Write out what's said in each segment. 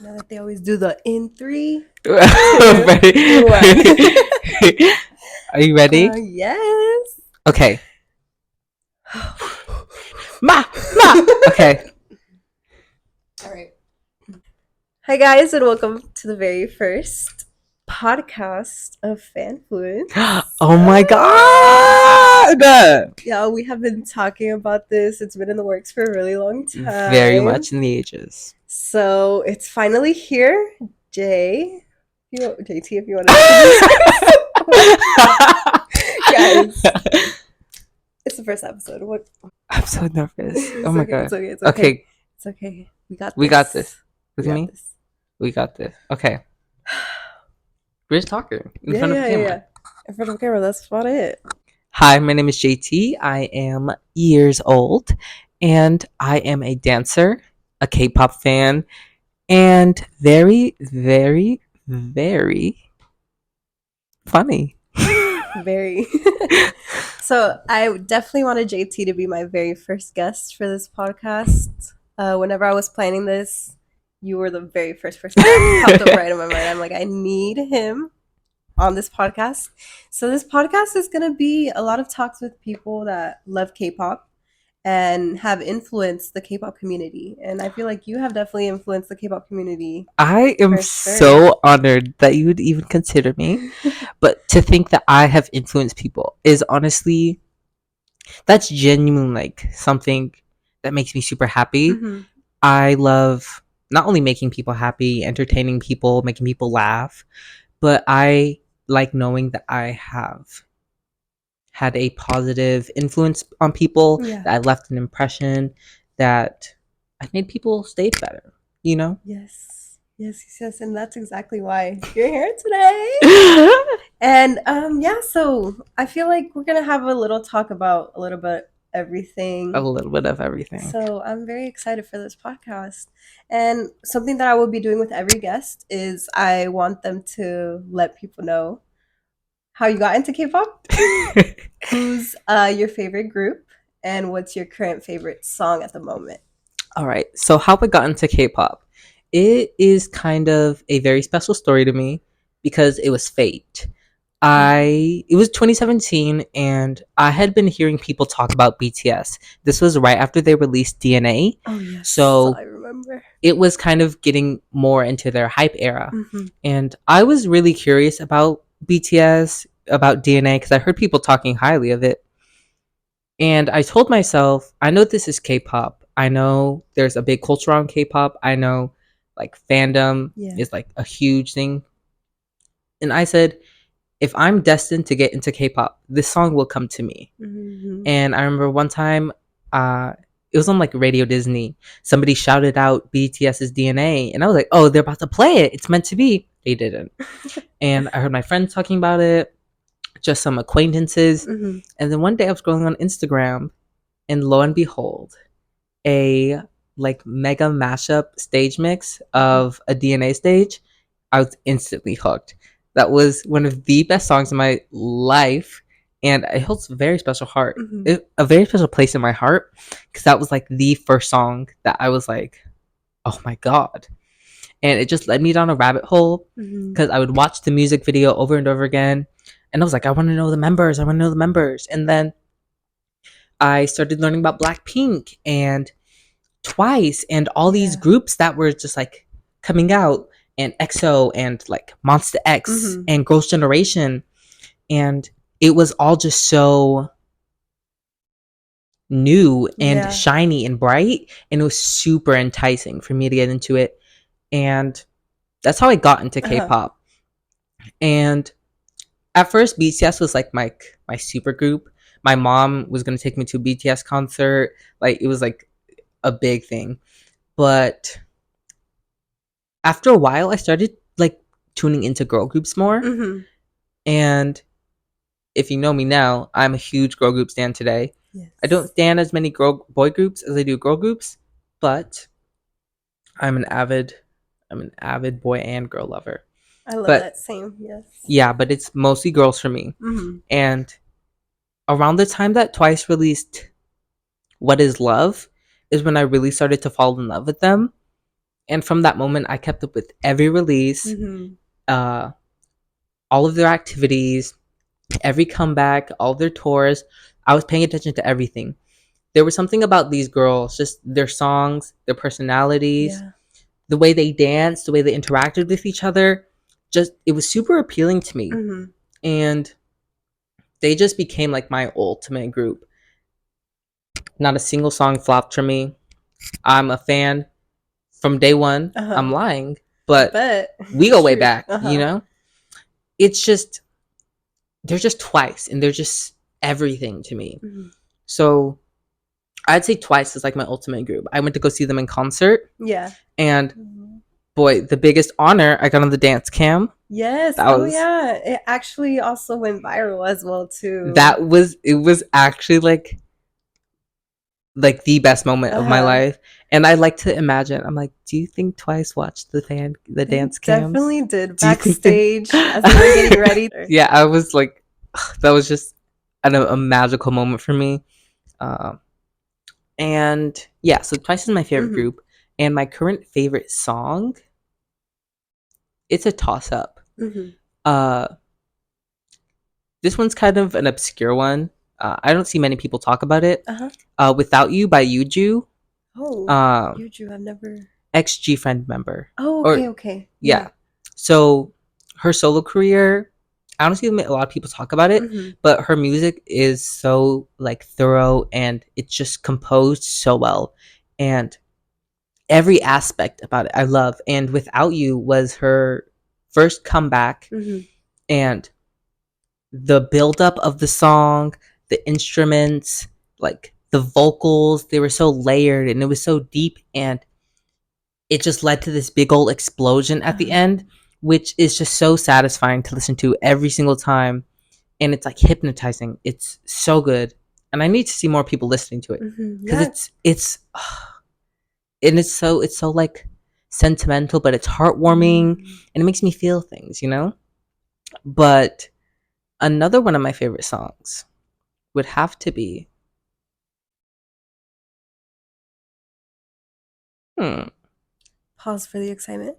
Now that they always do the in 3, 2, Ready? 1. Are you ready? Yes. Okay. Ma! Okay. All right. Hi guys, and welcome to the very first podcast of Fanfluence. Oh my god! Yeah, we have been talking about this. It's been in the works for a really long time. Very much in the ages. So it's finally here. Jaytee, if you want to guys, it's the first episode. What? I'm so nervous. Oh my god. It's okay. It's Okay. okay. It's okay. We got We this. got this. Look We at got me. this. We got this. Okay. We're just talking in front of the camera. In front of the camera. That's about it. Hi, my name is Jaytee. I am years old, and I am a dancer, a K-pop fan, and very, very, very funny. Very. So I definitely wanted Jaytee to be my very first guest for this podcast. Whenever I was planning this, you were the very first person that popped up right in my mind. I'm like, I need him on this podcast. So this podcast is going to be a lot of talks with people that love K-pop and have influenced the K-pop community. And I feel like you have definitely influenced the K-pop community. I am so honored that you would even consider me. But to think that I have influenced people is honestly, that's genuine, like something that makes me super happy. Mm-hmm. I love not only making people happy, entertaining people, making people laugh, but I like knowing that I have had a positive influence on people, Yeah. that I left an impression, that I made people stay better, you know? Yes. And that's exactly why you're here today. And so I feel like we're gonna have a little talk about a little bit everything. A little bit of everything. So I'm very excited for this podcast. And something that I will be doing with every guest is I want them to let people know how you got into K-pop, who's your favorite group, and what's your current favorite song at the moment. All right. So how I got into K-pop. It is kind of a very special story to me because it was fate. It was 2017 and I had been hearing people talk about BTS. This was right after they released DNA. Oh yes. So I remember. It was kind of getting more into their hype era. Mm-hmm. And I was really curious about BTS, about DNA, because I heard people talking highly of it. And I told myself, I know this is K-pop. I know there's a big culture on K-pop. I know like fandom is like a huge thing. And I said, if I'm destined to get into K-pop, this song will come to me. Mm-hmm. And I remember one time, it was on like Radio Disney. Somebody shouted out BTS's DNA, and I was like, "Oh, they're about to play it. It's meant to be." They didn't. And I heard my friends talking about it, just some acquaintances. Mm-hmm. And then one day I was scrolling on Instagram, and lo and behold, a like mega mashup stage mix of a DNA stage. I was instantly hooked. That was one of the best songs in my life, and it holds a very special a very special place in my heart, because that was like the first song that I was like, oh my god. And it just led me down a rabbit hole, because I would watch the music video over and over again, and I was like, I want to know the members. And then I started learning about Blackpink and Twice and all these groups that were just like coming out, and EXO and like Monster X and Girls' Generation, and it was all just so new and shiny and bright, and it was super enticing for me to get into it. And that's how I got into K-pop. And at first BTS was like my super group. My mom was going to take me to a BTS concert. Like it was like a big thing. But after a while I started like tuning into girl groups more. And if you know me now, I'm a huge girl group stan today. Yes. I don't stan as many boy groups as I do girl groups, but I'm an avid boy and girl lover. I love that same, yes. Yeah, but it's mostly girls for me. And around the time that Twice released What Is Love is when I really started to fall in love with them. And from that moment, I kept up with every release, uh, all of their activities, every comeback, all their tours. I was paying attention to everything. There was something about these girls, just their songs, their personalities, the way they danced, the way they interacted with each other. Just it was super appealing to me. And they just became like my ultimate group. Not a single song flopped for me. I'm a fan from day one. I'm lying, but we go way back, you know? It's just, they're just Twice, and they're just everything to me. So I'd say Twice is like my ultimate group. I went to go see them in concert. Yeah. And boy, the biggest honor I got on the dance cam. Yes. Yeah. It actually also went viral as well too. It was actually like the best moment of my life. And I like to imagine, I'm like, do you think Twice watched the dance cams? Definitely did. Backstage as they were getting ready. Yeah, I was like, that was just a magical moment for me. And yeah, so Twice is my favorite group. And my current favorite song, it's a toss up. This one's kind of an obscure one. I don't see many people talk about it. Without You by Yuju. Oh, Yuju, I've never. XG friend member. Oh, okay. Yeah. So her solo career, I don't see a lot of people talk about it, but her music is so like thorough, and it's just composed so well, and every aspect about it I love. And Without You was her first comeback, and the buildup of the song, the instruments, like the vocals, they were so layered and it was so deep, and it just led to this big old explosion at the end, which is just so satisfying to listen to every single time. And it's like hypnotizing. It's so good. And I need to see more people listening to it, because it's and it's so like sentimental, but it's heartwarming, and it makes me feel things, you know? But another one of my favorite songs would have to be Pause for the excitement.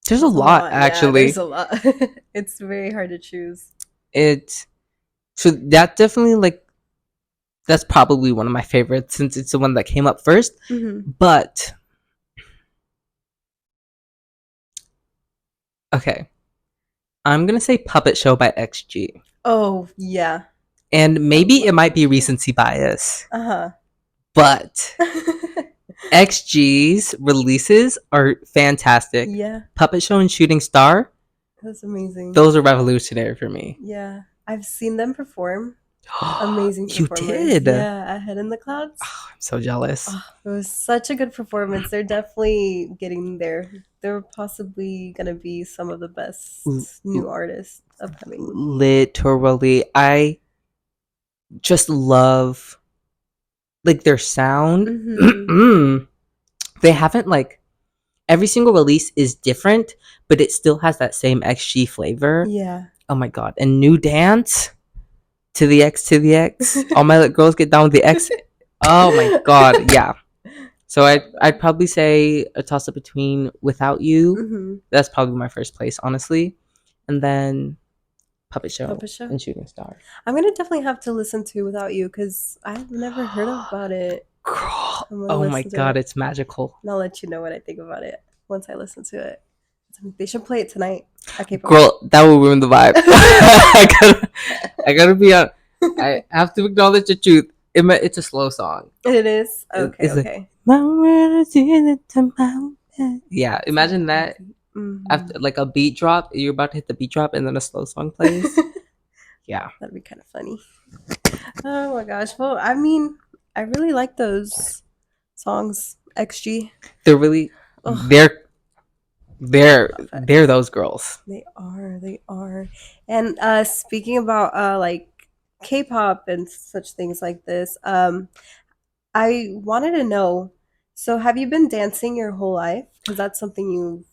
There's a lot, actually. Yeah, there's a lot. It's very hard to choose. So that definitely, like, that's probably one of my favorites, since it's the one that came up first. But okay, I'm gonna say Puppet Show by XG. Oh yeah. And maybe it might be recency bias. But XG's releases are fantastic. Yeah. Puppet Show and Shooting Star. That's amazing. Those are revolutionary for me. Yeah. I've seen them perform. Amazing performance. You did? Yeah, A Head in the Clouds. Oh, I'm so jealous. It was such a good performance. They're definitely getting there. They're possibly going to be some of the best new artists upcoming. Literally. I just love like their sound. They haven't like every single release is different, but it still has that same XG flavor. Yeah. Oh my god. And New Dance, To the X. All my girls get down with the X. Oh my god. Yeah. So I'd probably say a toss up between Without You. That's probably my first place, honestly. And then Puppet Show and Shooting Star. I'm gonna definitely have to listen to Without You, because I've never heard about it. Girl, oh my god, it's magical. And I'll let you know what I think about it once I listen to it. They should play it tonight. Girl, that will ruin the vibe. I gotta be on. I have to acknowledge the truth. It's a slow song. It is? Okay. Yeah, imagine that. After like a beat drop, you're about to hit the beat drop, and then a slow song plays. Yeah, that'd be kind of funny. Oh my gosh. Well, I mean, I really like those songs. XG. They're really they're those girls. They are. And speaking about like K-pop and such things like this, I wanted to know, so have you been dancing your whole life? Because that's something you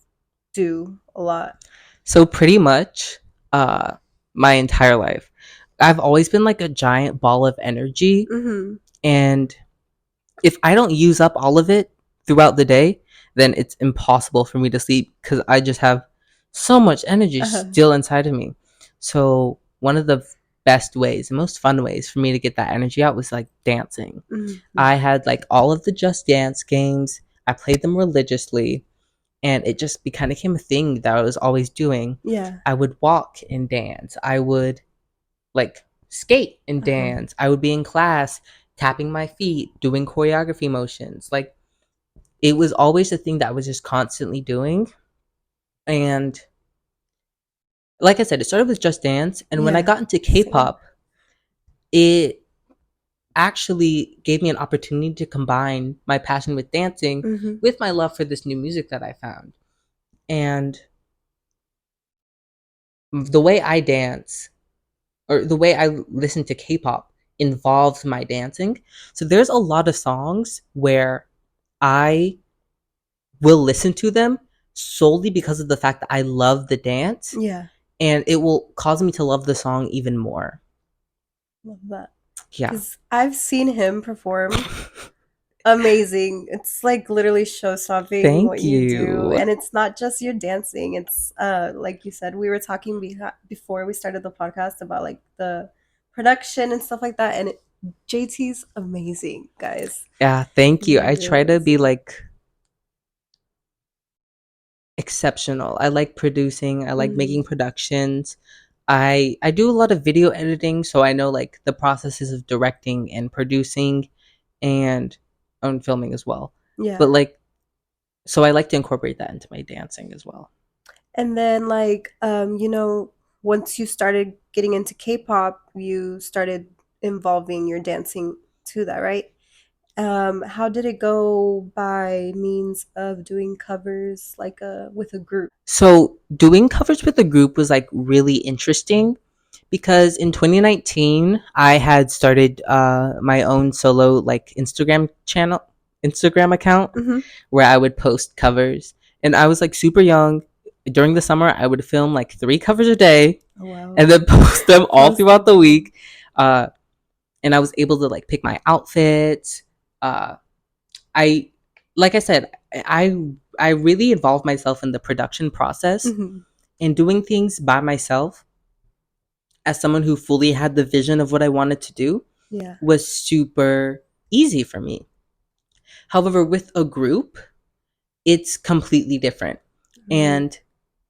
do a lot. So pretty much my entire life. I've always been like a giant ball of energy. And if I don't use up all of it, throughout the day, then it's impossible for me to sleep because I just have so much energy still inside of me. So one of the best ways, the most fun ways for me to get that energy out was like dancing. I had like all of the Just Dance games. I played them religiously, and it just kind of became a thing that I was always doing. Yeah. I would walk and dance. I would like skate and dance. I would be in class tapping my feet, doing choreography motions. Like it was always a thing that I was just constantly doing. And like I said, it started with Just Dance. And when I Yeah. got into K Same. pop, it actually gave me an opportunity to combine my passion with dancing with my love for this new music that I found. And the way I dance or the way I listen to K pop involves my dancing. So there's a lot of songs where I will listen to them solely because of the fact that I love the dance, Yeah. and it will cause me to love the song even more. Love that. Yeah. Because I've seen him perform. Amazing. It's like literally show stopping what Thank you do. you. And it's not just your dancing. It's like you said, we were talking before we started the podcast about like the production and stuff like that. And JT's amazing, guys. Yeah, thank you. I Really try to be amazing. like exceptional. I like producing, I like making productions. I do a lot of video editing, so I know like the processes of directing and producing and filming as well. But Yeah. like so I like to incorporate that into my dancing as well. And then like once you started getting into K-pop, you started involving your dancing to that, right? How did it go by means of doing covers like with a group? So doing covers with a group was like really interesting because in 2019 I had started my own solo like Instagram account where I would post covers, and I was like super young. During the summer I would film like 3 covers a day Oh wow. and then post them all Post throughout the them. week. And I was able to like pick my outfits. uh, I like I said, I really involved myself in the production process and doing things by myself as someone who fully had the vision of what I wanted to do Yeah. was super easy for me. However, with a group, it's completely different. And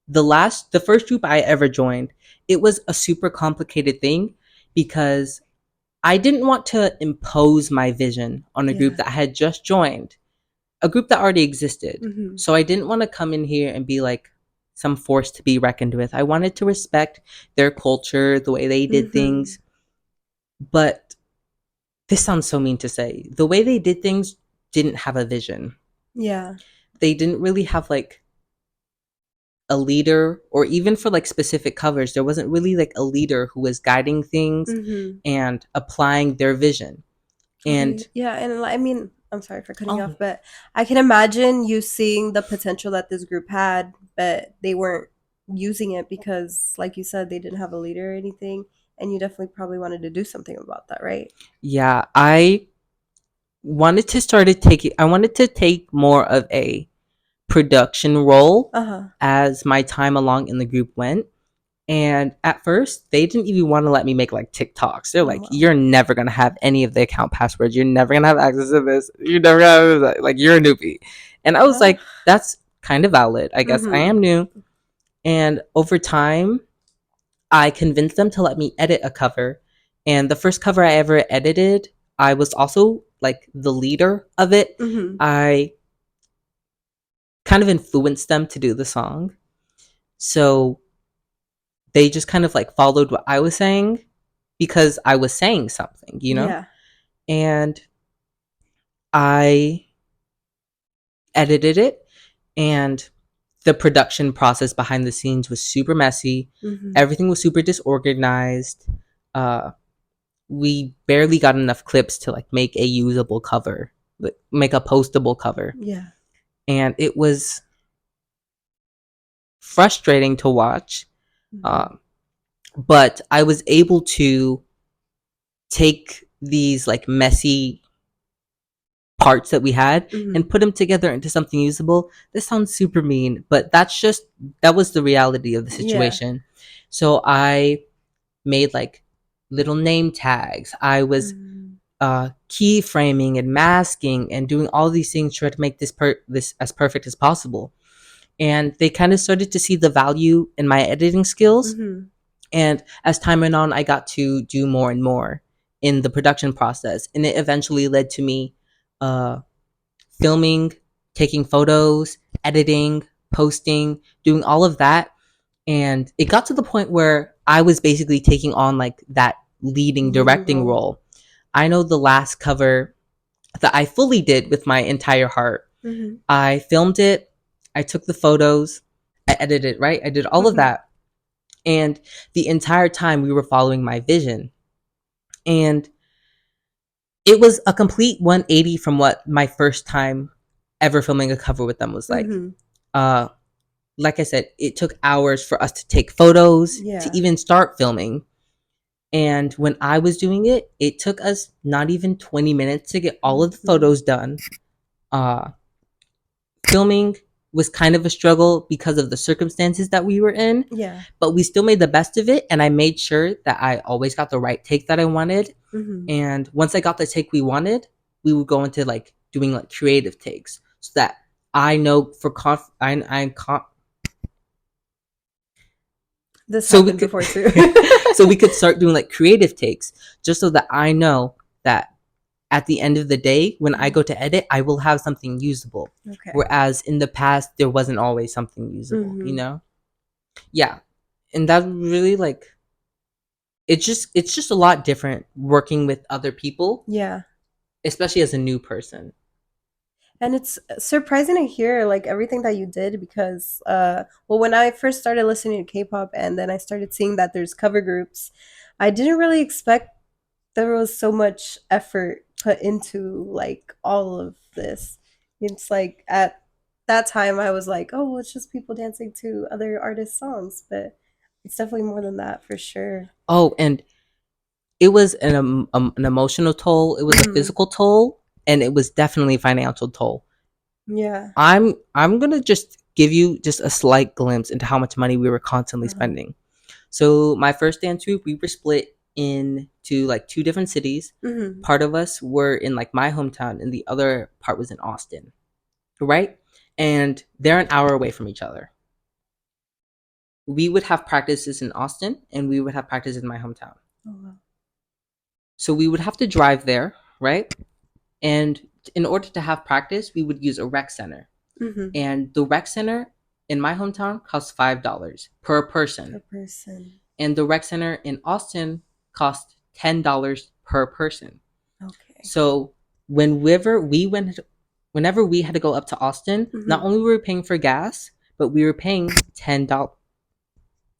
the first group I ever joined, it was a super complicated thing because I didn't want to impose my vision on a group Yeah. that I had just joined, a group that already existed. Mm-hmm. So I didn't want to come in here and be like some force to be reckoned with. I wanted to respect their culture, the way they did Mm-hmm. things. But this sounds so mean to say. The way they did things didn't have a vision. Yeah. They didn't really have like a leader, or even for like specific covers, there wasn't really like a leader who was guiding things Mm-hmm. and applying their vision. And Okay. Yeah, and I mean, I'm sorry for cutting you off, oh, but I can imagine you seeing the potential that this group had, but they weren't using it because, like you said, they didn't have a leader or anything, and you definitely probably wanted to do something about that, right? yeah, I wanted to take more of a production role Uh-huh. as my time along in the group went. And at first, they didn't even want to let me make like TikToks. They're Oh like, well. "You're never gonna have any of the account passwords. You're never gonna have access to this. You're never gonna have that. Like you're a newbie." And I was Uh, like, "That's kind of valid. I guess I mm-hmm. am new." And over time, I convinced them to let me edit a cover. And the first cover I ever edited, I was also like the leader of it. Mm-hmm. I kind of influenced them to do the song. So they just kind of like followed what I was saying because I was saying something, you know? Yeah. And I edited it, and the production process behind the scenes was super messy. Mm-hmm. Everything was super disorganized. Uh, we barely got enough clips to like make a usable cover, like make a postable cover. Yeah. And it was frustrating to watch. Mm-hmm. Um, but I was able to take these like messy parts that we had Mm-hmm. and put them together into something usable. This sounds super mean, but that was the reality of the Yeah. situation. So I made like little name tags. I was Mm-hmm. keyframing and masking and doing all these things to try to make this as perfect as possible. And they kind of started to see the value in my editing skills. Mm-hmm. And as time went on, I got to do more and more in the production process. And it eventually led to me uh, filming, taking photos, editing, posting, doing all of that. And it got to the point where I was basically taking on like that leading, Leading directing role. role. I know the last cover that I fully did with my entire heart. Mm-hmm. I filmed it, I took the photos, I edited it, right? I did all of Mm-hmm. that. And the entire time we were following my vision. And it was a complete 180 from what my first time ever filming a cover with them was like. Mm-hmm. Uh, like I said, it took hours for us to take photos to Yeah. even start filming. And when I was doing it, it took us not even 20 minutes to get all of the Mm-hmm. photos done. Uh, Filming was kind of a struggle because of the circumstances that we were in, Yeah. but we still made the best of it. And I made sure that I always got the right take that I wanted. Mm-hmm. And once I got the take we wanted, we would go into like doing like creative takes so that I know for I'm This so we happened could before too. so we could start doing like creative takes just so that I know that at the end of the day when I go to edit I will have something usable, Okay. whereas in the past there wasn't always something usable, you Mm-hmm. know. Yeah. And that really like it's just a lot different working with other people, Yeah. especially as a new person. And it's surprising to hear like everything that you did because well when I first started listening to K-pop and then I started seeing that there's cover groups, I didn't really expect there was so much effort put into like all of this. It's like at that time I was like, oh, well, it's just people dancing to other artists' songs, but it's definitely more than that for sure. Oh, and it was an emotional toll, it was a Hmm. physical toll, and it was definitely a financial toll. Yeah. I'm gonna just give you just a slight glimpse into how much money we were constantly Uh-huh. spending. So my first dance group, we were split into like two different cities. Hmm. Part of us were in like my hometown, and the other part was in Austin, right? And they're an hour away from each other. We would have practices in Austin, and we would have practice in my hometown. Oh, wow. So we would have to drive there, right? And in order to have practice, we would use a rec center. Hmm. And the rec center in my hometown costs $5 per Per person, person. and the rec center in Austin cost $10 per person. Okay. So whenever we had to go up to Austin, not Hmm. only were we paying for gas, but we were paying $10.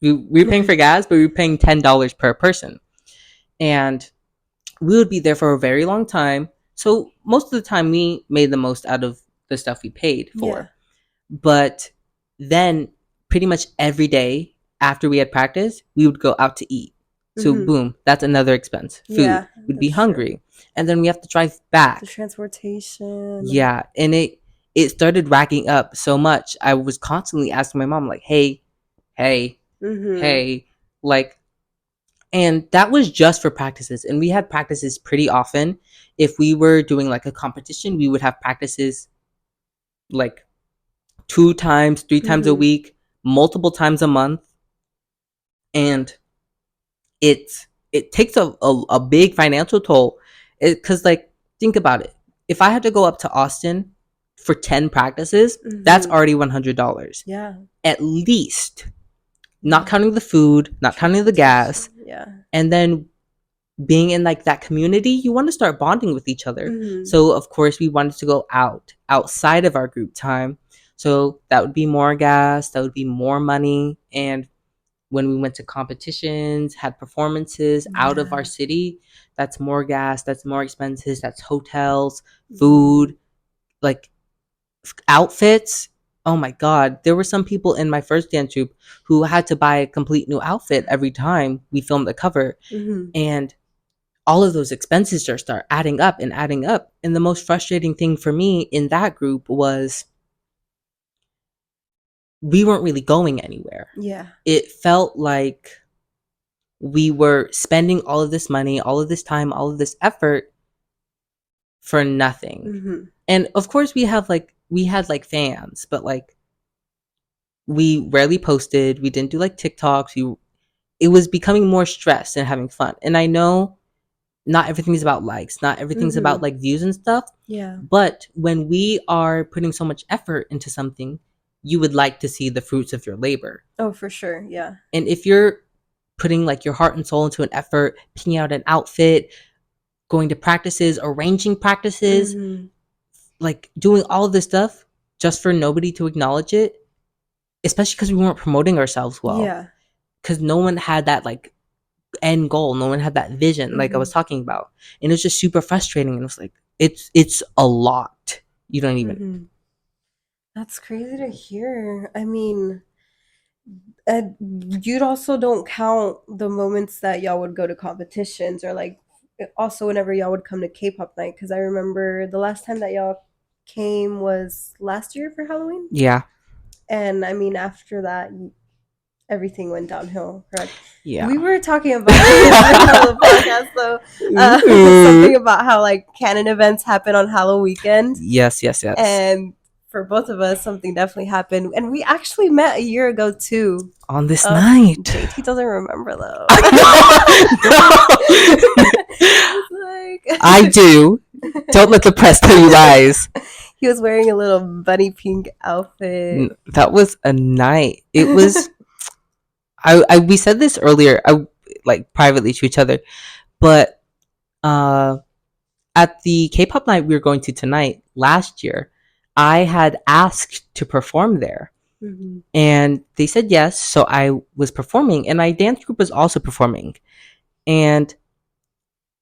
We were paying for gas, but we were paying $10 per person, and we would be there for a very long time. So most of the time, we made the most out of the stuff we paid Yeah. for. But then pretty much every day after we had practice, we would go out to eat. So Hmm. boom, that's another expense. Food. Yeah, We'd be that's true. hungry. And then we have to drive The back. transportation. Yeah. And it started racking up so much. I was constantly asking my mom, like, hey, Hmm. hey, like, and that was just for practices. And we had practices pretty often. If we were doing like a competition, we would have practices like 2 times, 3 times a Hmm. week, multiple times a month, and it takes a big financial toll. Because like think about it, if I had to go up to Austin for 10 practices, that's Hmm. already $100 Yeah. at least, not Yeah. counting the food, not counting the gas, Transportation. Yeah. and then being in like that community, you want to start bonding with each other. Hmm. So of course we wanted to go outside of our group time, so that would be more gas, that would be more money. And when we went to competitions, had performances out of our Yeah. city, that's more gas, that's more expenses, that's hotels, Hmm. food, like outfits. Oh my god, there were some people in my first dance troupe who had to buy a complete new outfit every time we filmed the cover. Hmm. And all of those expenses just start adding up and adding up. And the most frustrating thing for me in that group was we weren't really going anywhere. Yeah. It felt like we were spending all of this money, all of this time, all of this effort for nothing. Mm-hmm. And of course we had like fans, but like we rarely posted, we didn't do like TikToks. It was becoming more stressed and having fun. And I know not everything's about likes, not everything's about like views and stuff. Yeah. But when we are putting so much effort into something, you would like to see the fruits of your labor. Oh, for sure. Yeah. And if you're putting like your heart and soul into an effort, picking out an outfit, going to practices, arranging practices, like doing all of this stuff just for nobody to acknowledge it, especially because we weren't promoting ourselves well. Yeah. Because no one had that like end goal, no one had that vision like I was talking about, and it was just super frustrating. And it was like it's a lot. You don't even. That's crazy to hear. I mean, you'd also don't count the moments that y'all would go to competitions or like also whenever y'all would come to K-pop night, because I remember the last time that y'all came was last year for Halloween. Yeah. And I mean, after that, everything went downhill, correct? Yeah. We were talking about the podcast, though. Something about how like canon events happen on Halloween weekend. Yes. And for both of us, something definitely happened. And we actually met a year ago, too. On this night. Jaytee doesn't remember, though. I do. Don't let the press tell you lies. He was wearing a little bunny pink outfit. That was a night. It was... we said this earlier, like privately to each other, but at the K-pop night we were going to tonight last year, I had asked to perform there, and they said yes. So I was performing, and my dance group was also performing, and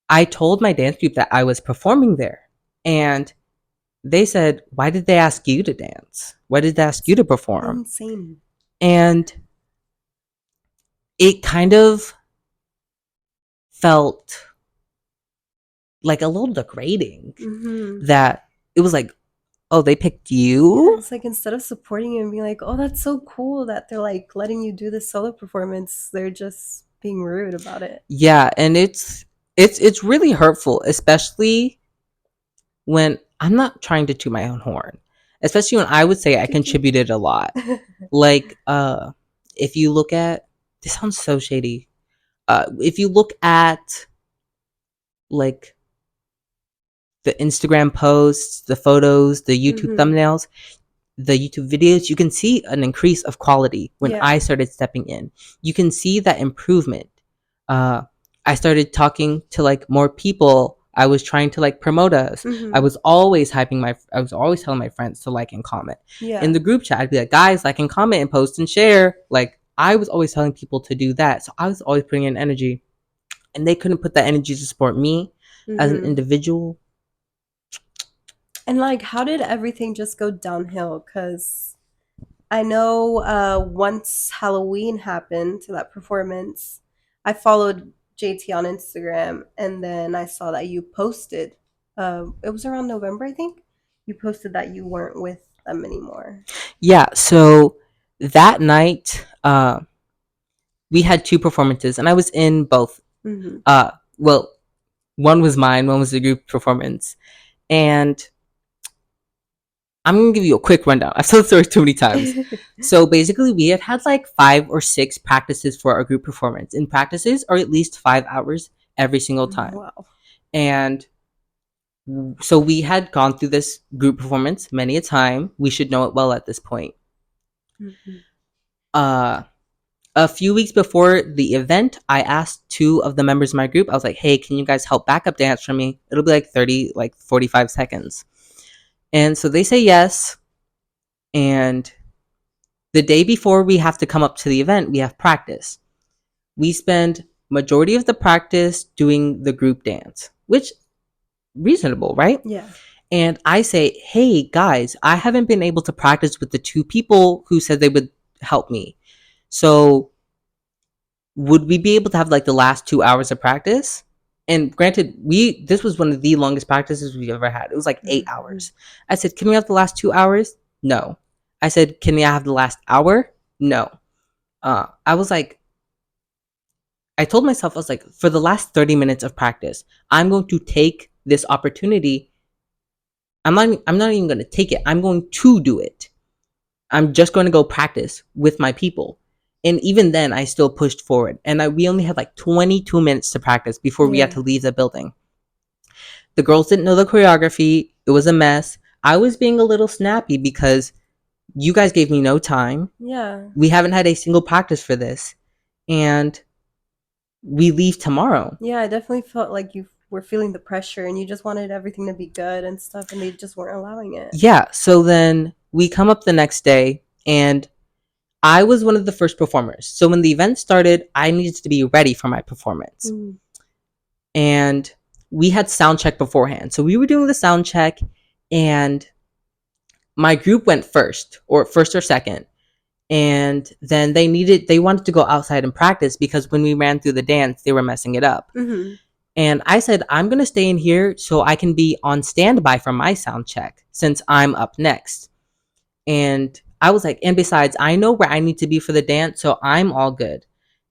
I told my dance group that I was performing there, and they said, "Why did they ask you to dance? Why did they ask you to perform?" Insane. And it kind of felt like a little degrading that it was like, oh, they picked you? Yeah, it's like instead of supporting you and being like, oh, that's so cool that they're like letting you do this solo performance, they're just being rude about it. Yeah, and it's really hurtful, especially when I'm not trying to toot my own horn, especially when I would say I contributed a lot. Like, if you look at, this sounds so shady. If you look at like the Instagram posts, the photos, the YouTube thumbnails, the YouTube videos, you can see an increase of quality when I started stepping in. You can see that improvement. I started talking to like more people. I was trying to like promote us. I was always telling my friends to like and comment. In the group chat, I'd be like, guys, like and comment and post and share. Like I was always telling people to do that. So I was always putting in energy, and they couldn't put that energy to support me as an individual. And like, how did everything just go downhill? Because I know once Halloween happened to that performance, I followed Jaytee on Instagram, and then I saw that you posted. It was around November, I think. You posted that you weren't with them anymore. Yeah. So that night, we had two performances, and I was in both. Well, one was mine, one was the group performance, and I'm gonna give you a quick rundown. I've told the story too many times. So basically, we had like 5 or 6 practices for our group performance. And practices are at least 5 hours every single time. Wow. And so we had gone through this group performance many a time. We should know it well at this point. A few weeks before the event, I asked 2 of the members of my group. I was like, "Hey, can you guys help backup dance for me? It'll be like 45 seconds." And so they say yes. And the day before we have to come up to the event, we have practice. We spend majority of the practice doing the group dance, which reasonable, right? Yeah. And I say, "Hey guys, I haven't been able to practice with the 2 people who said they would help me. So would we be able to have like the last 2 hours of practice?" And granted, this was one of the longest practices we've ever had. It was like 8 hours. I said, can we have the last 2 hours? No. I said, can we have the last hour? No. I was like, I told myself, I was like, for the last 30 minutes of practice, I'm going to take this opportunity. I'm not even going to take it. I'm going to do it. I'm just going to go practice with my people. And even then, I still pushed forward. And we only had like 22 minutes to practice before we had to leave the building. The girls didn't know the choreography. It was a mess. I was being a little snappy because you guys gave me no time. Yeah. We haven't had a single practice for this. And we leave tomorrow. Yeah, I definitely felt like you were feeling the pressure and you just wanted everything to be good and stuff, and they just weren't allowing it. Yeah. So then we come up the next day, and I was one of the first performers. So when the event started, I needed to be ready for my performance. And we had sound check beforehand. So we were doing the sound check, and my group went first or second. And then they wanted to go outside and practice because when we ran through the dance, they were messing it up. And I said, I'm going to stay in here so I can be on standby for my sound check since I'm up next. And I was like, and besides, I know where I need to be for the dance, so I'm all good.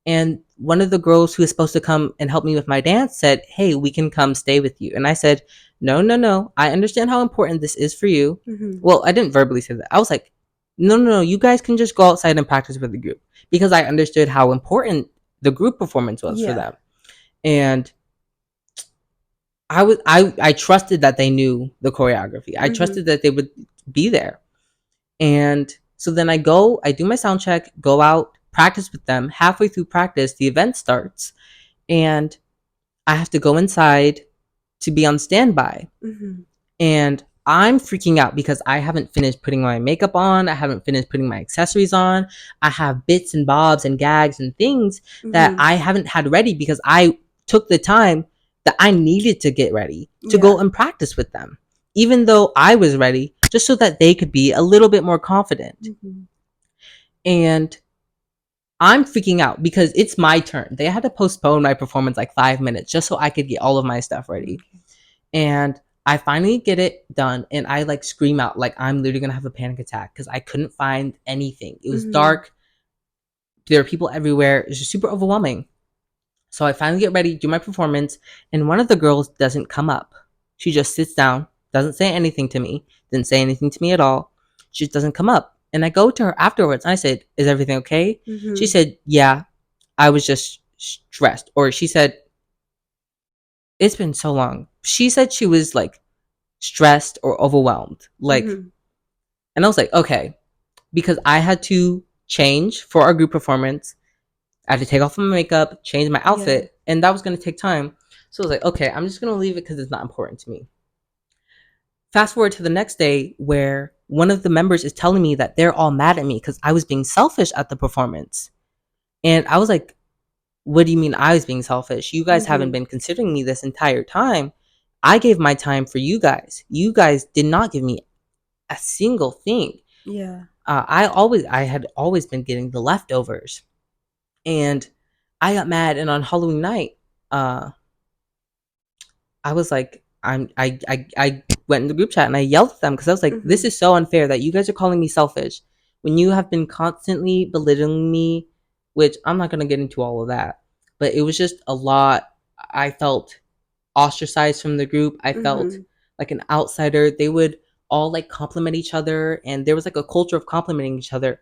And one of the girls who was supposed to come and help me with my dance said, hey, we can come stay with you. And I said, no. I understand how important this is for you. Well, I didn't verbally say that. I was like, no. You guys can just go outside and practice with the group, because I understood how important the group performance was for them. And I trusted that they knew the choreography. I trusted that they would be there. And so then I do my sound check, go out, practice with them. Halfway through practice, the event starts, and I have to go inside to be on standby. And I'm freaking out because I haven't finished putting my makeup on. I haven't finished putting my accessories on. I have bits and bobs and gags and things that I haven't had ready because I took the time that I needed to get ready to go and practice with them, even though I was ready, just so that they could be a little bit more confident. And I'm freaking out because it's my turn. They had to postpone my performance like 5 minutes just so I could get all of my stuff ready. And I finally get it done, and I like scream out like I'm literally gonna have a panic attack because I couldn't find anything. It was dark. There were people everywhere. It was just super overwhelming. So I finally get ready, do my performance, and one of the girls doesn't come up. She just sits down, doesn't say anything to me, didn't say anything to me at all. She just doesn't come up. And I go to her afterwards and I said, is everything okay? She said, yeah, I was just stressed. Or she said, it's been so long. She said she was like stressed or overwhelmed. Like, and I was like, okay, because I had to change for our group performance. I had to take off my makeup, change my outfit, and that was going to take time. So I was like, okay, I'm just going to leave it because it's not important to me. Fast forward to the next day where one of the members is telling me that they're all mad at me because I was being selfish at the performance. And I was like, what do you mean I was being selfish? You guys haven't been considering me this entire time. I gave my time for you guys. You guys did not give me a single thing. I had always been getting the leftovers. And I got mad, and on Halloween night, I was like, I went in the group chat and I yelled at them because I was like, this is so unfair that you guys are calling me selfish when you have been constantly belittling me, which I'm not gonna get into all of that, but it was just a lot. I felt ostracized from the group. I felt like an outsider. They would all like compliment each other, and there was like a culture of complimenting each other.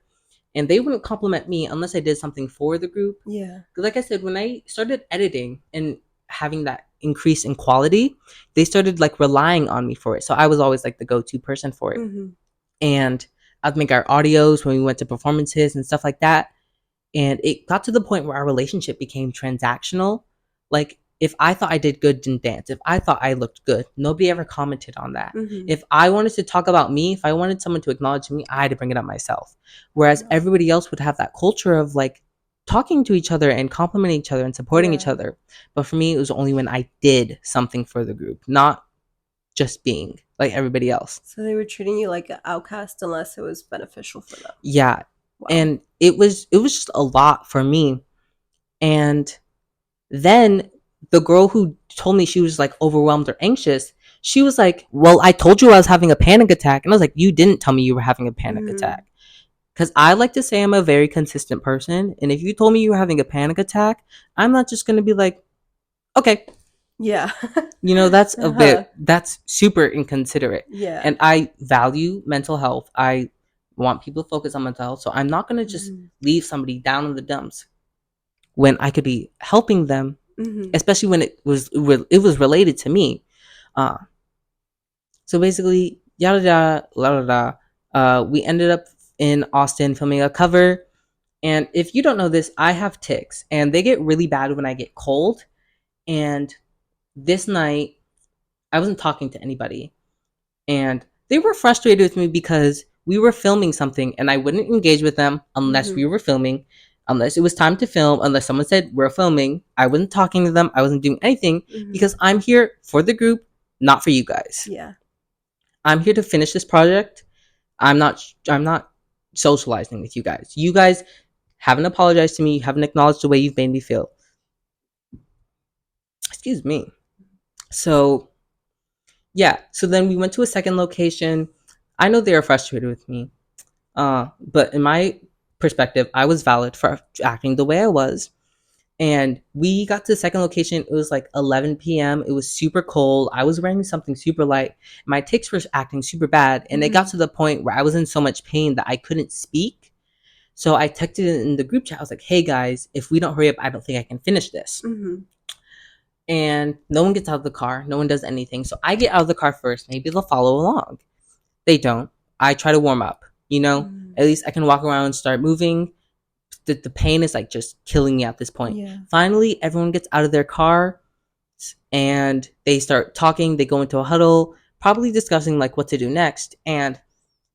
And they wouldn't compliment me unless I did something for the group. Because like I said, when I started editing and having that increase in quality, they started like relying on me for it. So I was always like the go-to person for it. And I'd make our audios when we went to performances and stuff like that. And it got to the point where our relationship became transactional. Like, if I thought I did good in dance, if I thought I looked good, nobody ever commented on that. If I wanted to talk about me, if I wanted someone to acknowledge me, I had to bring it up myself. Whereas everybody else would have that culture of like talking to each other and complimenting each other and supporting each other. But for me, it was only when I did something for the group, not just being like everybody else. So they were treating you like an outcast unless it was beneficial for them. Yeah. Wow. And it was just a lot for me. And then the girl who told me she was like overwhelmed or anxious, she was like, well, I told you I was having a panic attack. And I was like, you didn't tell me you were having a panic attack. Because I like to say I'm a very consistent person. And if you told me you were having a panic attack, I'm not just going to be like, okay. Yeah. That's a bit, that's super inconsiderate. Yeah. And I value mental health. I want people to focus on mental health. So I'm not going to just leave somebody down in the dumps when I could be helping them, especially when it was related to me. So basically, yada yada, la da da. We ended up in Austin filming a cover. And if you don't know this, I have tics, and they get really bad when I get cold. And this night, I wasn't talking to anybody, and they were frustrated with me because we were filming something, and I wouldn't engage with them unless we were filming, unless it was time to film, unless someone said we're filming. I wasn't talking to them. I wasn't doing anything because I'm here for the group, not for you guys. Yeah. I'm here to finish this project. I'm not socializing with you guys. You guys haven't apologized to me. You haven't acknowledged the way you've made me feel. Excuse me. So, yeah. So then we went to a second location. I know they were frustrated with me. But in my perspective, I was valid for acting the way I was. And we got to the second location. It was like 11 p.m. It was super cold. I was wearing something super light. My tics were acting super bad. And it got to the point where I was in so much pain that I couldn't speak. So I texted in the group chat. I was like, hey guys, if we don't hurry up, I don't think I can finish this. And no one gets out of the car. No one does anything. So I get out of the car first. Maybe they'll follow along. They don't. I try to warm up. At least I can walk around and start moving. The pain is like just killing me at this point. Yeah. Finally, everyone gets out of their car and they start talking. They go into a huddle, probably discussing like what to do next. And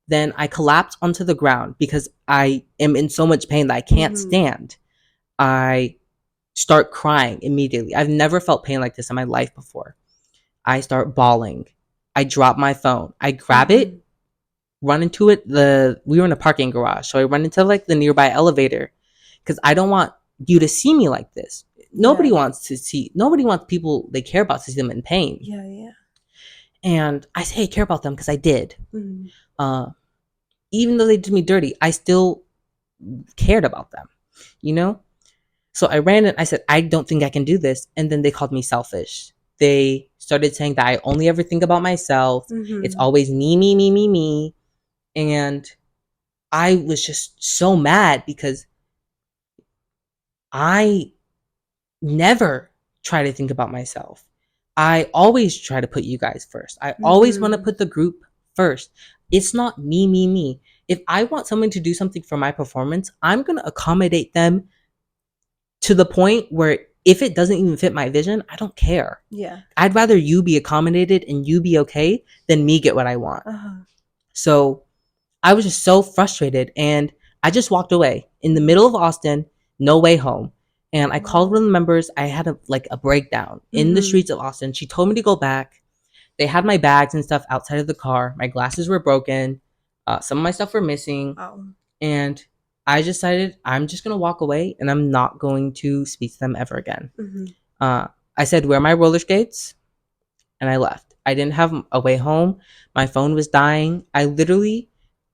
then I collapse onto the ground because I am in so much pain that I can't stand. I start crying immediately. I've never felt pain like this in my life before. I start bawling. I drop my phone. I grab it, run into it. We were in a parking garage, so I run into like the nearby elevator because I don't want you to see me like this. Nobody wants people they care about to see them in pain. Yeah. And I say I care about them because I did. Even though they did me dirty, I still cared about them, So I ran and I said, I don't think I can do this. And then they called me selfish. They started saying that I only ever think about myself. It's always me, me, me, me, me. And I was just so mad because I never try to think about myself. I always try to put you guys first. I always want to put the group first. It's not me, me, me. If I want someone to do something for my performance, I'm going to accommodate them to the point where if it doesn't even fit my vision, I don't care. Yeah. I'd rather you be accommodated and you be okay than me get what I want. So I was just so frustrated and I just walked away in the middle of Austin, no way home. And I called one of the members. I had a breakdown in the streets of Austin. She told me to go back. They had my bags and stuff outside of the car. My glasses were broken. Some of my stuff were missing. And I decided I'm just going to walk away and I'm not going to speak to them ever again. I said, where are my roller skates? And I left. I didn't have a way home. My phone was dying. I literally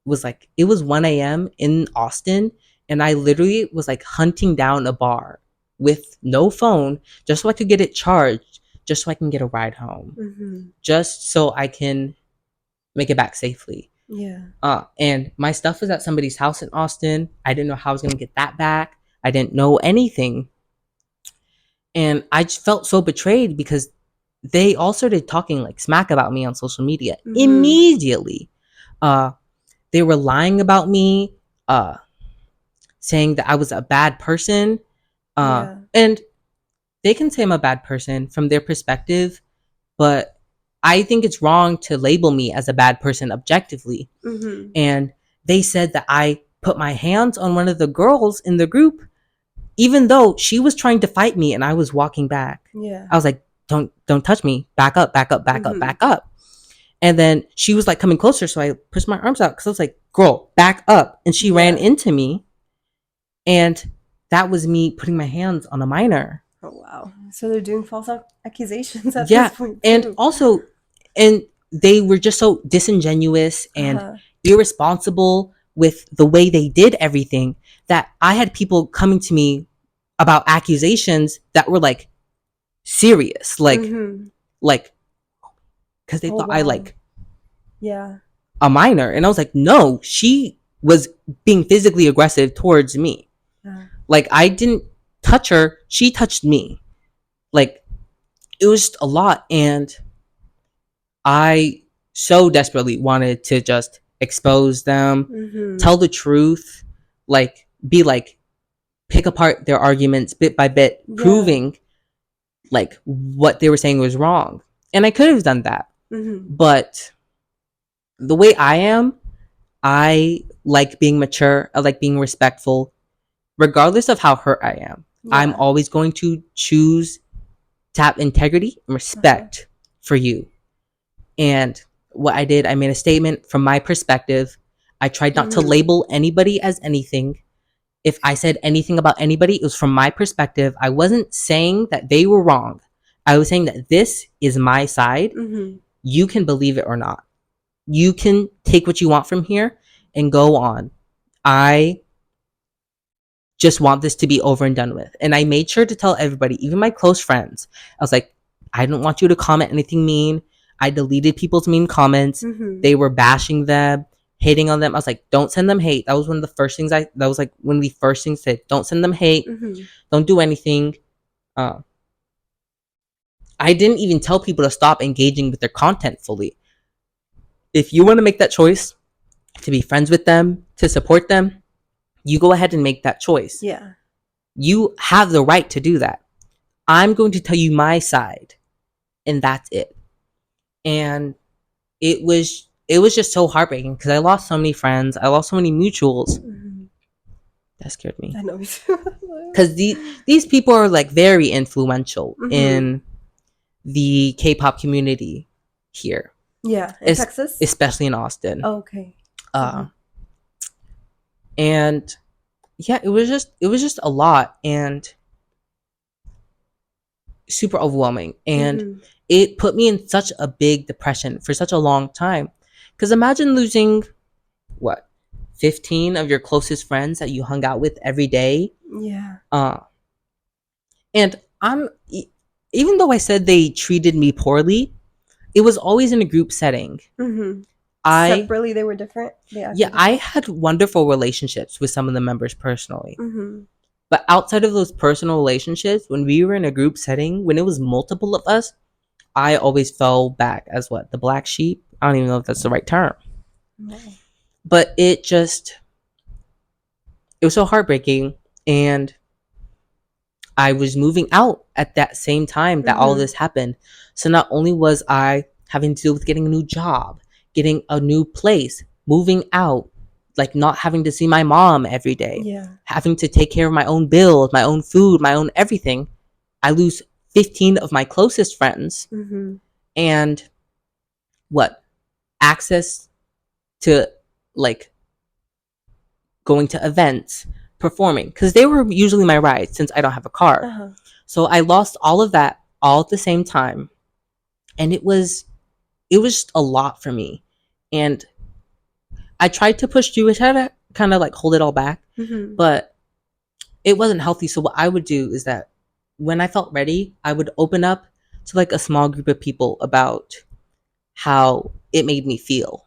was like, it was 1 a.m. in Austin. And I literally was like hunting down a bar with no phone just so I could get it charged, just so I can get a ride home, just so I can make it back safely. Yeah. And my stuff was at somebody's house in Austin. I didn't know how I was going to get that back. I didn't know anything. And I just felt so betrayed because they all started talking like smack about me on social media immediately. They were lying about me, saying that I was a bad person. And they can say I'm a bad person from their perspective, but I think it's wrong to label me as a bad person objectively. And they said that I put my hands on one of the girls in the group, even though she was trying to fight me and I was walking back. Yeah. I was like, don't touch me. Back up, back up, back up, back up. And then she was like coming closer. So I pushed my arms out because I was like, girl, back up. And she ran into me. And that was me putting my hands on a minor. Oh wow. So they're doing false accusations at Yeah, this point and too. also, and they were just so disingenuous and Uh-huh. irresponsible with the way they did everything that I had people coming to me about accusations that were like serious, Mm-hmm. like because they Oh thought I wow. like Yeah. a minor, and I was like, no, she was being physically aggressive towards me. Yeah. Like I didn't touch her, she touched me. Like it was just a lot, and I so desperately wanted to just expose them, Mm-hmm. tell the truth, like be like pick apart their arguments bit by bit, Yeah. proving like what they were saying was wrong. And I could have done that. Mm-hmm. But the way I am, I like being mature, I like being respectful, regardless of how hurt I am. I'm Yeah. always going to choose to have integrity and Uh-huh. respect for you. And what I did, I made a statement from my perspective. I tried not to Mm-hmm. label anybody as anything. If I said anything about anybody, it was from my perspective. I wasn't saying that they were wrong. I was saying that this is my side. Mm-hmm. You can believe it or not. You can take what you want from here and go on. I just want this to be over and done with. And I made sure to tell everybody, even my close friends, I was like, I don't want you to comment anything mean. I deleted people's mean comments. Mm-hmm. They were bashing them, hating on them. I was like, don't send them hate. That was one of the first things that was like one of the first things said, don't send them hate. Mm-hmm. Don't do anything. Uh, I didn't even tell people to stop engaging with their content fully. If you want to make that choice to be friends with them, to support them, you go ahead and make that choice. Yeah. You have the right to do that. I'm going to tell you my side, and that's it. And it was just so heartbreaking because I lost so many friends. I lost so many mutuals. Mm-hmm. That scared me I know me too. because these people are like very influential Mm-hmm. in the K-pop community here, Yeah. In Texas? especially in Austin. Oh, okay. Uh, and yeah, it was just a lot and super overwhelming, and Mm-hmm. it put me in such a big depression for such a long time. Because imagine losing what 15 of your closest friends that you hung out with every day. Yeah. Uh, and even though I said they treated me poorly, it was always in a group setting. Mm-hmm. I Separately, they were different. They Yeah, acted I different. had wonderful relationships with some of the members personally. Mm-hmm. But outside of those personal relationships, when we were in a group setting, when it was multiple of us, I always fell back as what? The black sheep? I don't even know if that's the right term. Wow. But it was so heartbreaking. And I was moving out at that same time that all of Mm-hmm. this happened. So not only was I having to deal with getting a new job, getting a new place, moving out, like not having to see my mom every day, Yeah. having to take care of my own bills, my own food, my own everything. I lose 15 of my closest friends Mm-hmm. and what? Access to like going to events, performing, because they were usually my rides since I don't have a car. Uh-huh. So I lost all of that all at the same time. And it was just a lot for me. And I tried to push through, I tried to kind of like hold it all back, Mm-hmm. but it wasn't healthy. So what I would do is that when I felt ready, I would open up to like a small group of people about how it made me feel.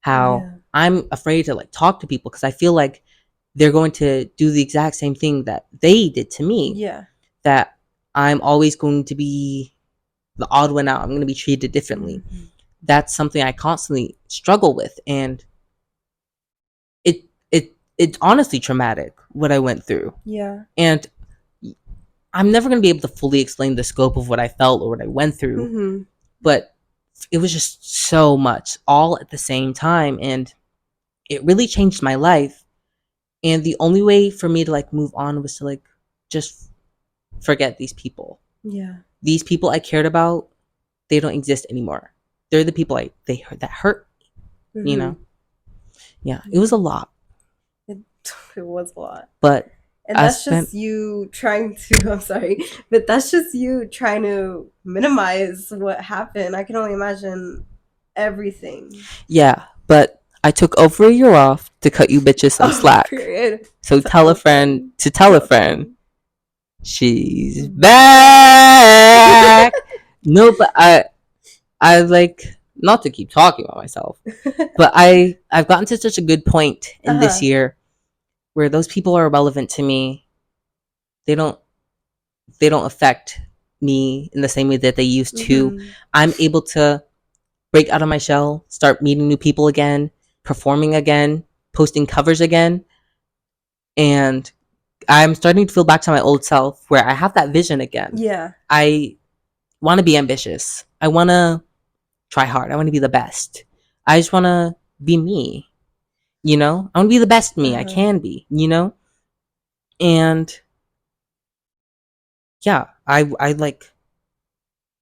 How Yeah. I'm afraid to like talk to people because I feel like they're going to do the exact same thing that they did to me. Yeah. That I'm always going to be the odd one out. I'm going to be treated differently. Mm-hmm. That's something I constantly struggle with, and it's honestly traumatic what I went through. Yeah. And I'm never going to be able to fully explain the scope of what I felt or what I went through, Mm-hmm. but it was just so much all at the same time, and it really changed my life. And the only way for me to like move on was to like just forget these people. Yeah. These people I cared about, they don't exist anymore. They're the people that hurt, you Mm-hmm. know. Yeah, it was a lot, It, it was a lot. but And I that's spent just you trying to, I'm sorry, but that's just you trying to minimize what happened. I can only imagine everything. yeah, but I took over a year off to cut you bitches some Oh, slack. period. So tell Tell a a friend friend. to tell a Tell a friend. friend. She's Back. back. No, but I like, not to keep talking about myself, but I've gotten to such a good point in this Uh-huh. year where those people are relevant to me. They don't they don't affect me in the same way that they used to. Mm-hmm. I'm able to break out of my shell, start meeting new people again, performing again, posting covers again, and I'm starting to feel back to my old self where I have that vision again. Yeah. I want to be ambitious. I want to try hard. I want to be the best. I just want to be me, you know? I want to be the best me I Uh-huh. can be, you know? And yeah, I like,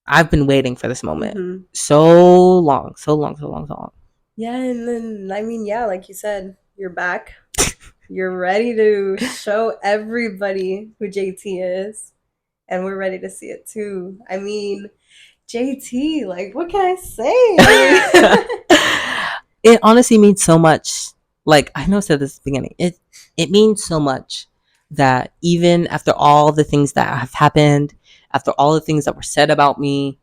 I've been waiting for this moment Mm-hmm. so long, so long, so long, so long. Yeah, and then I mean, yeah, like you said, you're back. You're ready to show everybody who JT is, and we're ready to see it too. I mean, JT, like, what can I say? It honestly means so much. Like I know I said this at the beginning. It means so much that even after all the things that have happened, after all the things that were said about me,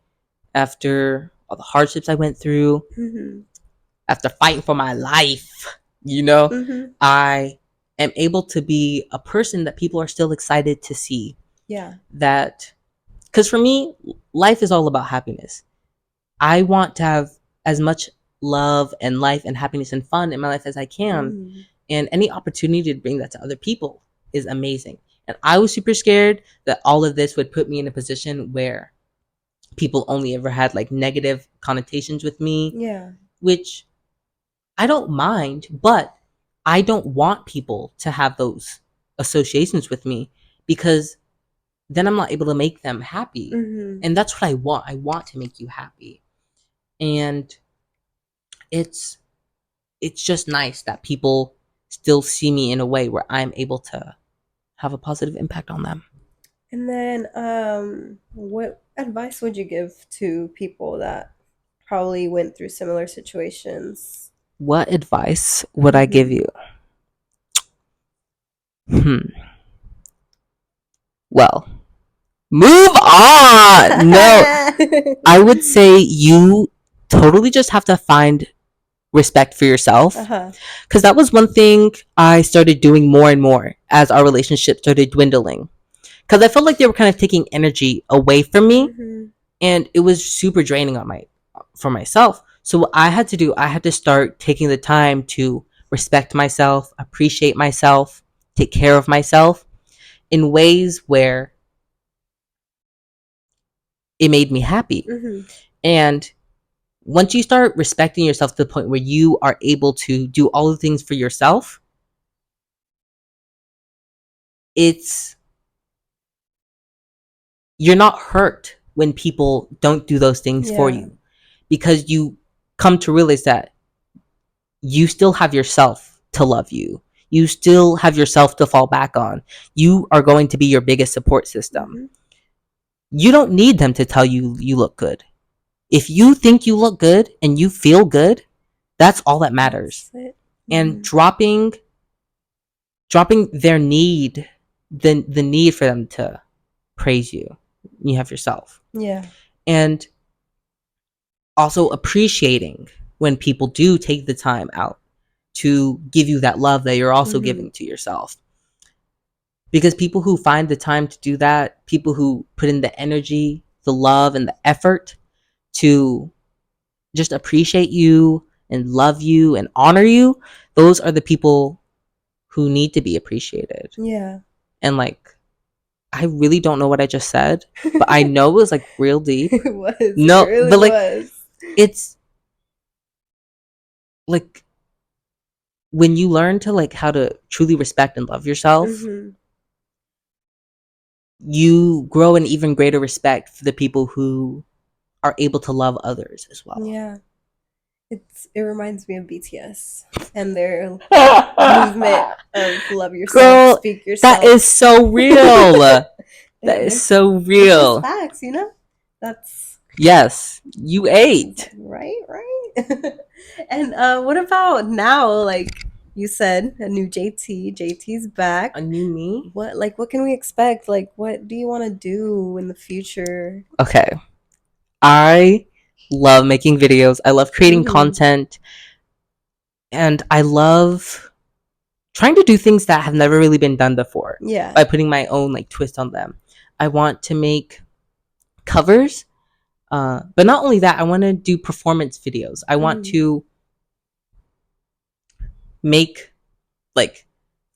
after all the hardships I went through, Mm-hmm. after fighting for my life, you know, Mm-hmm. I am able to be a person that people are still excited to see. Yeah. That, because for me, life is all about happiness. I want to have as much love and life and happiness and fun in my life as I can. Mm-hmm. And any opportunity to bring that to other people is amazing. And I was super scared that all of this would put me in a position where people only ever had like negative connotations with me, Yeah. which I don't mind, but I don't want people to have those associations with me because then I'm not able to make them happy. Mm-hmm. And that's what I want. I want to make you happy. And it's it's just nice that people still see me in a way where I'm able to have a positive impact on them. And then, what advice would you give to people that probably went through similar situations? What advice would I give Mm-hmm. you? Hmm. Well, move on. No, I would say you totally just have to find respect for yourself, Uh-huh. because that was one thing I started doing more and more as our relationship started dwindling, because I felt like they were kind of taking energy away from me, Mm-hmm. and it was super draining on my for myself. So what I had to do, I had to start taking the time to respect myself, appreciate myself, take care of myself in ways where it made me happy. Mm-hmm. And once you start respecting yourself to the point where you are able to do all the things for yourself, it's you're not hurt when people don't do those things for Yeah. you, because you come to realize that you still have yourself to love you. You still have yourself to fall back on. You are going to be your biggest support system. Mm-hmm. You don't need them to tell you you look good. If you think you look good and you feel good, that's all that matters. That's it. And Mm-hmm. dropping their need, the need for them to praise you. You have yourself. Yeah. And also appreciating when people do take the time out to give you that love that you're also Mm-hmm. giving to yourself. Because people who find the time to do that, people who put in the energy, the love, and the effort to just appreciate you and love you and honor you, those are the people who need to be appreciated. Yeah. And like, I really don't know what I just said, but I know it was like real deep. It was. It No, really but like, was. it's like when you learn to like how to truly respect and love yourself, Mm-hmm. you grow an even greater respect for the people who are able to love others as well. Yeah. It reminds me of BTS and their movement of love yourself, Girl, speak that yourself. is so real. That is It's so it's just real. facts, you know. That's Yes, you ate. right, right. And what about now? Like you said, a new JT. JT's A back. new me? What can we expect? Like, what do you want to do in the future? Okay. I love making videos. I love creating Mm-hmm. content. And I love trying to do things that have never really been done before Yeah. by putting my own like twist on them. I want to make covers, but not only that, I want to do performance videos. I want Mm-hmm. to make like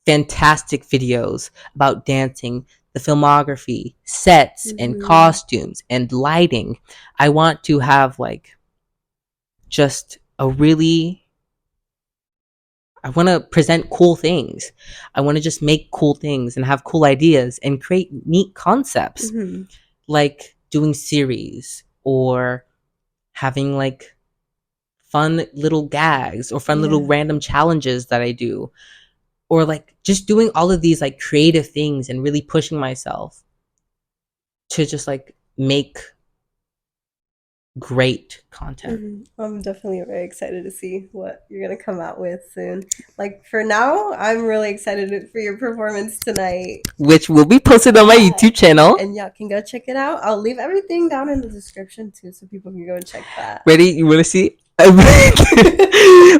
fantastic videos about dancing, the filmography, sets and Mm-hmm. costumes and lighting. I want to have like just a really I want to present cool things. I want to just make cool things and have cool ideas and create neat concepts Mm-hmm. like doing series or having like fun little gags or fun little Yeah. random challenges that I do or like just doing all of these like creative things and really pushing myself to just like make great content. I'm definitely very excited to see what you're gonna come out with soon. Like for now, I'm really excited for your performance tonight. Which will be posted on my Yeah, YouTube channel. and y'all can go check it out. I'll leave everything down in the description too, so people can go and check that. Ready? You want to see?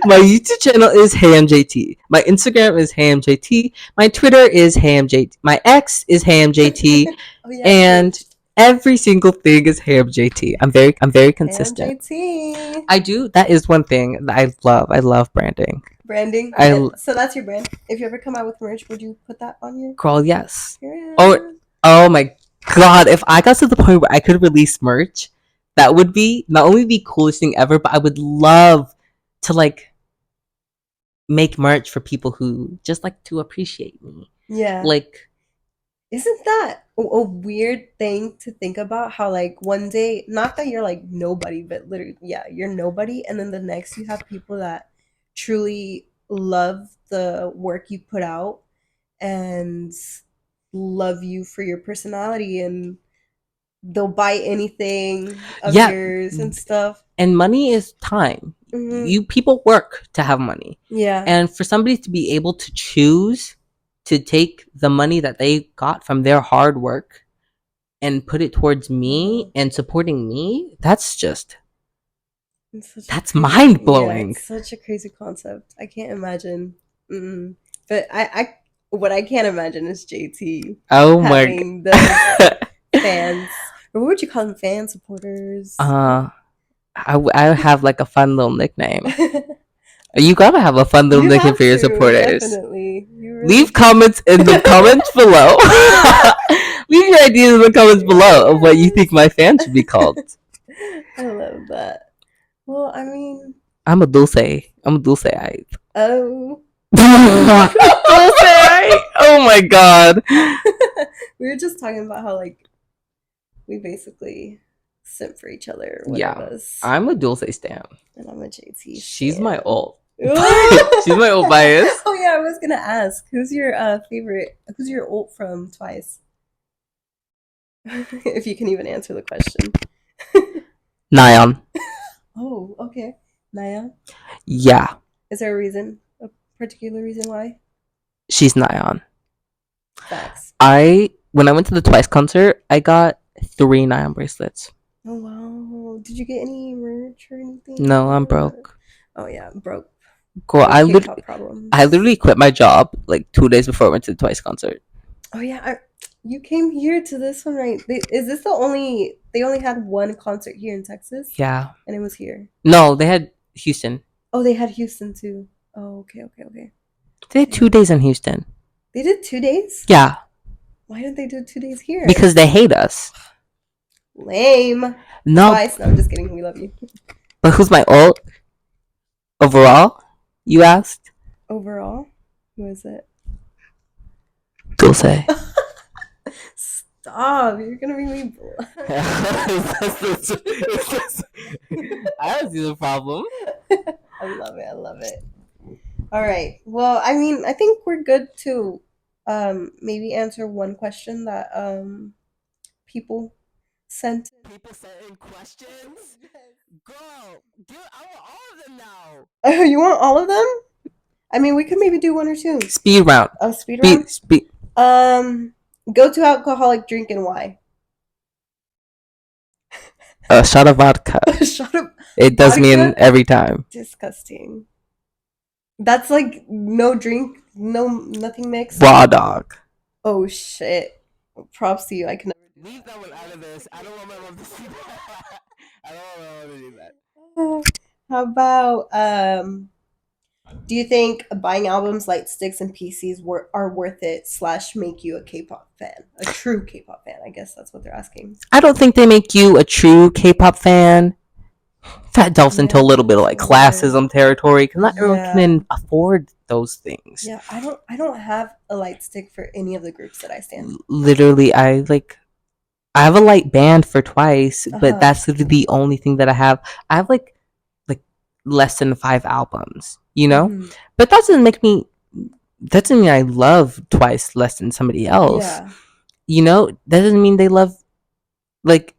My YouTube channel is HeyMJT. My Instagram is HeyMJT. My Twitter is HeyMJT. My X is HeyMJT. Oh yeah, And Twitch. every single thing is HeyMJT. I'm very consistent. JT. I do. That is one thing that I love. I love branding. Branding. I So that's your brand. If you ever come out with merch, would you put that on your? Girl, yes. Yeah. Oh my god! If I got to the point where I could release merch, that would be not only the coolest thing ever, but I would love to like make merch for people who just like to appreciate me. Yeah. Like, isn't that a weird thing to think about? How like one day, not that you're like nobody, but literally, yeah, you're nobody, and then the next you have people that truly love the work you put out and love you for your personality, and they'll buy anything of yeah, yours and stuff. and money is time. Mm-hmm. You people work to have money. Yeah. And for somebody to be able to choose to take the money that they got from their hard work and put it towards me and supporting me, that's mind Yeah, blowing. it's such a crazy concept. I can't imagine. But what I can't imagine is JT Oh having my those fans, or what would you call them? Fan supporters. I have like a fun little nickname. You gotta have a fun little You nickname have for your to, supporters. definitely. You really Leave do. comments in the comments below. Leave your ideas in the comments below of what you think my fan should be called. I love that. Well, I mean, I'm a Dulce. I'm a Dulceite. oh. Dulceite. Oh my god. We were just talking about how like we basically simp for each other, one of us. I'm a Dulce stan. And I'm a JT. She's my ult. She's my ult bias. Oh yeah, I was gonna ask, who's your favorite? Who's your ult from Twice? If you can even answer the question. Nyan. Oh, okay. Naya. Yeah. Is there a reason? A particular reason why? She's Nyan. Facts. When I went to the Twice concert, I got 3 Nyan bracelets. Oh wow! Did you get any merch or anything? No, I'm broke. Oh yeah, I'm broke. Girl, I literally quit my job like 2 days before I went to the Twice concert. Oh yeah, you came here to this one, right? Is this the only? They only had one concert here in Texas. Yeah, and it was here. No, they had Houston. Oh, they had Houston too. Oh, okay. They had 2 days in Houston. They did 2 days? Yeah. Why didn't they do 2 days here? Because they hate us. Lame. No. Twice. No, I'm just kidding. We love you. But who's my ult? Overall? You asked? Overall? Who is it? Dulce. Stop. You're going to make me I don't see the problem. I love it. I love it. All right. Well, I mean, I think we're good to maybe answer one question that people sent. People sent in questions. Girl, dude, I want all of them now. You want all of them? I mean, we could maybe do one or two. Speed round. Oh, speed round. Speed. Go to alcoholic drink and why? A shot of vodka. Shut up. It does me in every time. Disgusting. That's like no drink, no nothing mixed. Raw dog. Oh shit. Props to you. I can never leave that one out of this. I don't want my mom to see that. I don't want my mom to do that. How about do you think buying albums, light sticks, and PCs are worth it / make you a K-pop fan? A true K-pop fan, I guess that's what they're asking. I don't think they make you a true K-pop fan. That delves into a little bit of like classism territory because not everyone can afford those things. Yeah, I don't have a light stick for any of the groups that I stand. Literally, I have a light band for Twice, but that's literally the only thing that I have. I have like less than 5 albums, you know? But that doesn't mean I love Twice less than somebody else. Yeah. You know, that doesn't mean they love like,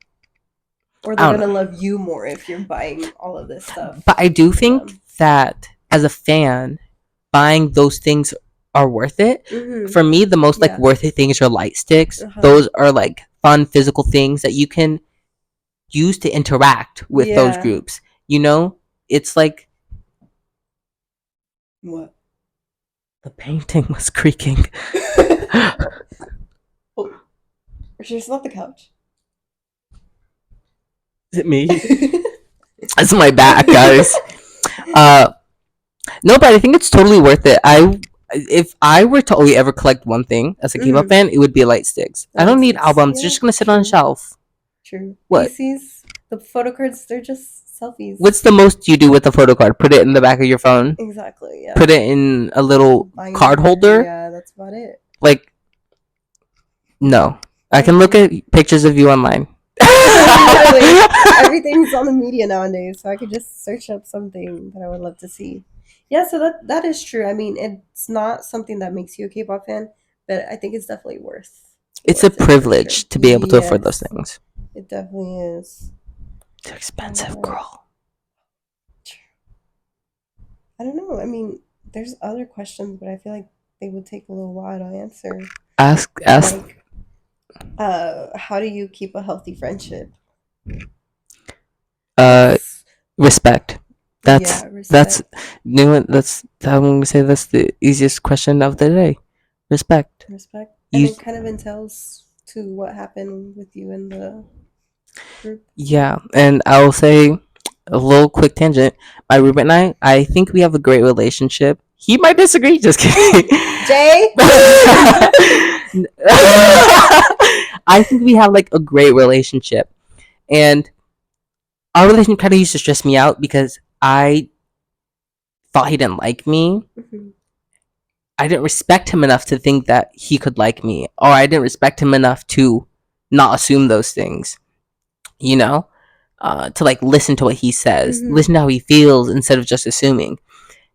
or they're gonna love you more if you're buying all of this stuff. But I do think that as a fan, buying those things are worth it. For me, the most like worth it things are light sticks. Those are like fun physical things that you can use to interact with those groups. You know, it's like what? The painting was creaking. Oh, it's not the couch. Is it me? That's my back, guys. No, but I think it's totally worth it. If I were to only ever collect one thing as a K-pop fan, it would be light sticks. I don't need albums; they're just gonna sit on a shelf. True. What? PCs, the photo cards, they're just selfies. What's the most you do with a photo card? Put it in the back of your phone. Exactly. Yeah. Put it in a little card holder. Yeah, that's about it. Like, no, I can look at pictures of you online. Everything's on the media nowadays, so I could just search up something that I would love to see. Yeah, so that is true. I mean, it's not something that makes you a K-pop fan, but I think it's definitely worth. It's a privilege to be able to afford those things. It definitely is. It's expensive, girl. I don't know. I mean, there's other questions, but I feel like they would take a little while to answer. Ask. Like, how do you keep a healthy friendship? Respect. That's new. I'm gonna say that's the easiest question of the day. Respect. And it kind of entails to what happened with you in the group. Yeah, and I will say a little quick tangent. My roommate and I think we have a great relationship. He might disagree. Just kidding. Jay. I think we have like a great relationship, and our relationship kind of used to stress me out because I thought he didn't like me. I didn't respect him enough to think that he could like me, or I didn't respect him enough to not assume those things, you know, to like listen to what he says, listen to how he feels instead of just assuming.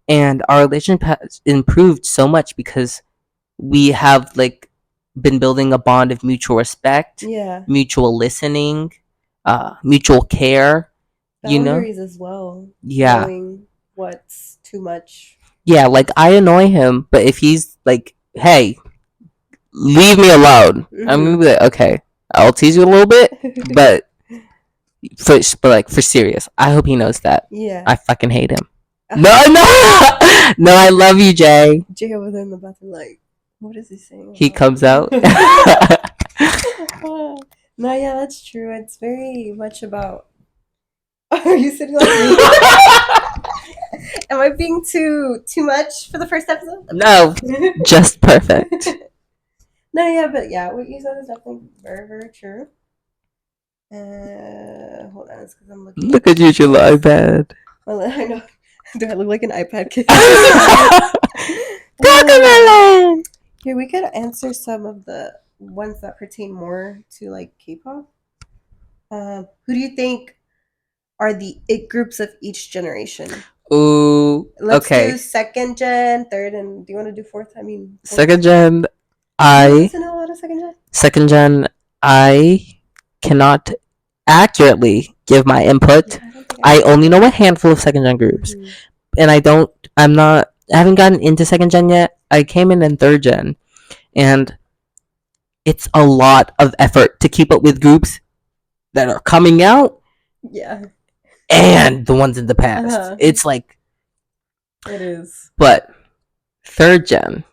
And our relationship has improved so much because we have like been building a bond of mutual respect, mutual listening, mutual care, boundaries as well. Yeah. Knowing what's too much. Yeah, like I annoy him, but if he's like, "Hey, leave me alone," I'm gonna be like, "Okay, I'll tease you a little bit, but for serious, I hope he knows that. Yeah, I fucking hate him. No, I love you, Jay. Jay over there in the bathroom, like, what is he saying? He comes out. No, yeah, that's true. It's very much about. Are you sitting like me? Am I being too much for the first episode? No, just perfect. No, yeah, but yeah, what you said is definitely very, very true. Hold on, it's because I'm looking. Look at you, your iPad. Well, I know. Do I look like an iPad kid? Here, we could answer some of the ones that pertain more to like K-pop. Who do you think are the it groups of each generation? Ooh, Let's do okay. second gen, third, and do you want to do fourth? I mean, fourth. Second gen, Do you I listen to a lot of second gen? second gen, I cannot accurately give my input. Yeah, I don't think I only know a handful of second gen groups, and I haven't gotten into second gen yet. I came in third gen, and it's a lot of effort to keep up with groups that are coming out Yeah. and the ones in the past. It's like, it is. but third gen,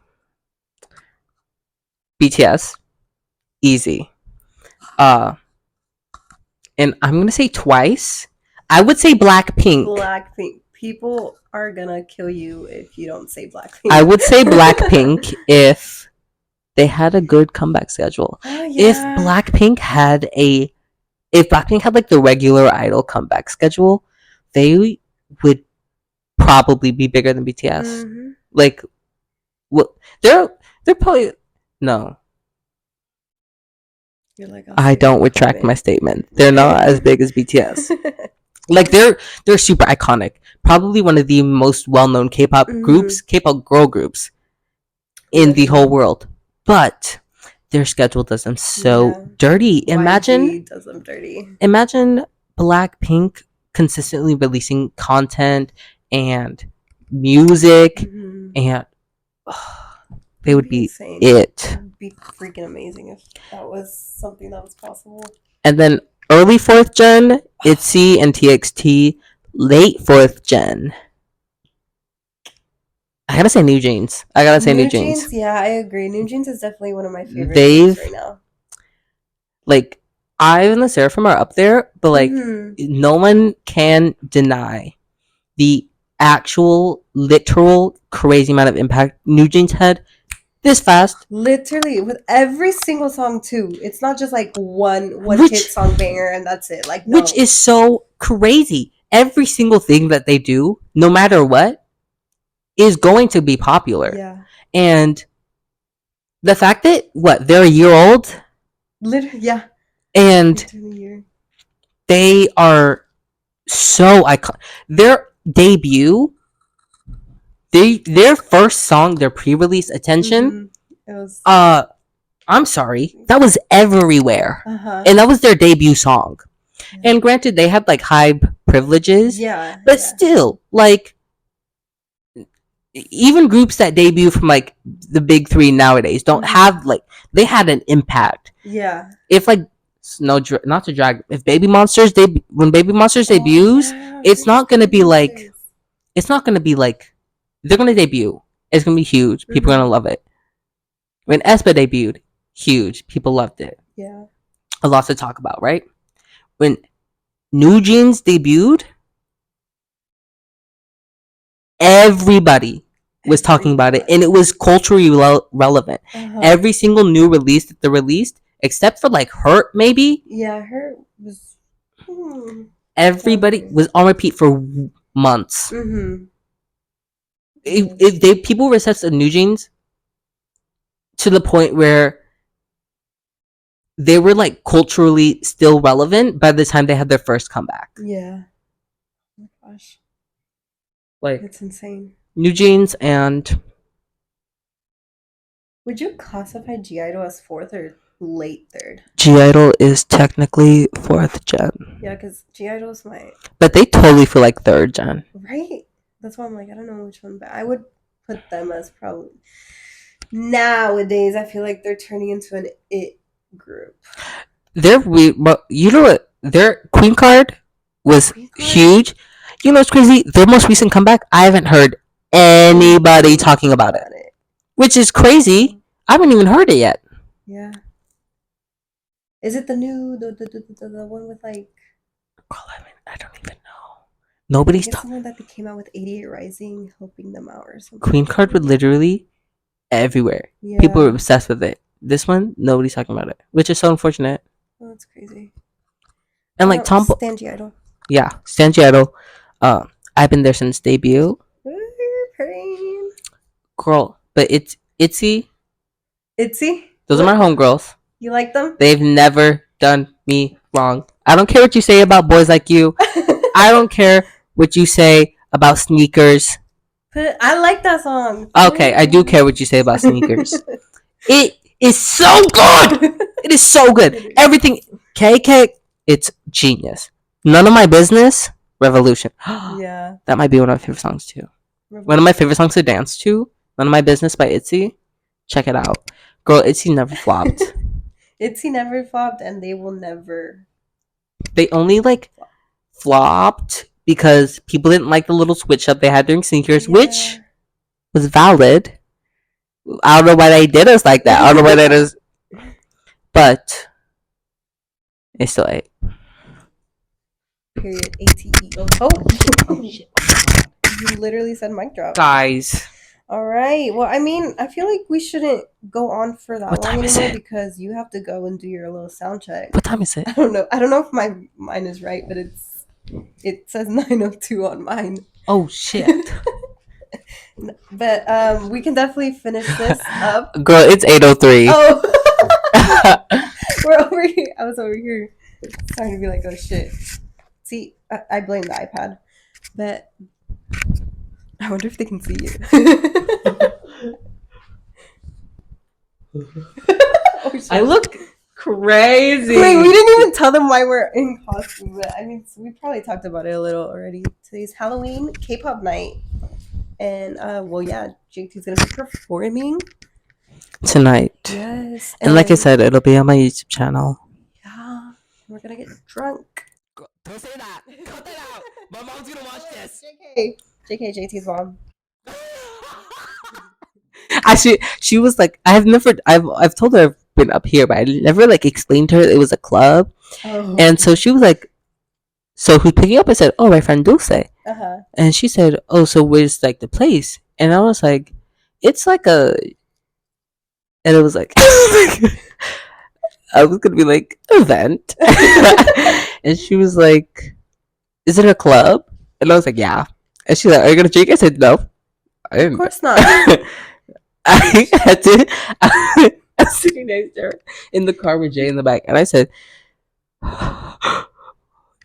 BTS, easy. And I'm gonna say twice. I would say Blackpink. Blackpink. People are gonna kill you if you don't say Blackpink. I would say Blackpink if they had a good comeback schedule. Oh, yeah. If Blackpink had like the regular idol comeback schedule, they would probably be bigger than BTS. Mm-hmm. Like, well, they're probably no. You're like, I don't retract my statement. They're not as big as BTS. Like they're super iconic. Probably one of the most well-known K-pop groups, K-pop girl groups in the whole world. But their schedule does them so dirty. YG does them dirty. Imagine Blackpink consistently releasing content and music, and they would be insane. it. It'd be freaking amazing if that was something that was possible. And then early 4th gen, ITZY and TXT. Late 4th gen, I gotta say New Jeans. New Jeans. Yeah, I agree. New Jeans is definitely one of my favorite groups right now. Like, Ive and the Seraphim are up there, but like, no one can deny the actual, literal, crazy amount of impact New Jeans had this fast. Literally, with every single song too. It's not just like one hit song banger and that's it. Like, no. Which is so crazy. Every single thing that they do, no matter what, is going to be popular. Yeah. And the fact that they're a year old. Literally, yeah. And they are so iconic. Their debut, their first song, their pre-release Attention, it was I'm sorry, that was everywhere. And that was their debut song. Yeah. And granted, they had like high privileges. Yeah. But still, like, even groups that debut from like the big three nowadays don't have like, they had an impact. Yeah. If like, not to drag, if Baby Monsters when Baby Monsters debuts, it's not gonna be like, they're gonna debut. It's gonna be huge. People are gonna love it. When aespa debuted, huge. People loved it. Yeah. A lot to talk about, right? When New Jeans debuted, everybody was talking about it, and it was culturally relevant. Every single new release that they released, except for like Hurt, maybe. Yeah, Hurt was. Everybody was on repeat for months. If people were obsessed with New Jeans to the point where they were like culturally still relevant by the time they had their first comeback. Yeah. Oh my gosh. Like, it's insane. New Jeans. And would you classify G-Idol as 4th or late 3rd? G-Idol is technically 4th gen. Yeah, because G-Idol is but they totally feel like 3rd gen. Right? That's why I'm like, I don't know which one, but I would put them as probably... Nowadays, I feel like they're turning into an it group. But you know what? Their Queen Card was huge. You know what's crazy? Their most recent comeback, I haven't heard anybody talking about it. Which is crazy. I haven't even heard it yet. Yeah. Is it the new, the one with like... I don't even know. Nobody's talking. Someone that they came out with 88 Rising, helping them out or something. Queen Card would literally everywhere. Yeah. People were obsessed with it. This one, nobody's talking about it, which is so unfortunate. Oh, that's crazy. And like Tom, Stan G-Idol. Yeah, Stan G-Idol. I've been there since debut. Girl, but it's ITZY. ITZY? Those are my homegirls. You like them? They've never done me wrong. I don't care what you say about boys like you. I don't care what you say about sneakers. I like that song. Okay, I do care what you say about sneakers. It is so good. It is so good. Everything. KK, it's genius. None of My Business, Revolution. Yeah. That might be one of my favorite songs too. One of my favorite songs to dance to. None of My Business by ITZY. Check it out. Girl, ITZY never flopped. ITZY never flopped, and they will never. They only like flopped because people didn't like the little switch up they had during sneakers, which was valid. I don't know why they did us like that. I don't know why they did us. But it's still ate. Period. ATE. Oh. Oh shit. You literally said mic drop. Guys. All right. Well, I mean, I feel like we shouldn't go on for that long anymore because you have to go and do your little sound check. What time is it? I don't know. I don't know if mine is right, but it says 9:02 on mine. Oh shit. But we can definitely finish this up. Girl, it's 8:03. Oh. We're over here. I was over here starting to be like, oh shit. See, I blame the iPad. But I wonder if they can see you. Oh, I look crazy. Wait, we didn't even tell them why we're in costume. But I mean, we probably talked about it a little already. Today's Halloween K-pop night. And, well, yeah, Jaytee's going to be performing tonight. Yes. And like I said, it'll be on my YouTube channel. Yeah. We're going to get drunk. Don't say that. Cut that out. My mom's going to watch this. JK, Jaytee's mom. Actually, she was like, I've told her I've been up here, but I never like explained to her it was a club. Oh. And so she was like, so who's picking up? I said, oh, my friend Dulce. Uh-huh. And she said, oh, so where's like the place? And I was like, it's like a, and it was like, I was gonna be like, event. And she was like, is it a club? And I was like, yeah. And she's like, are you gonna drink? I said, no. I didn't. Of course not. I had to. I was sitting next to her in the car with Jay in the back, and I said,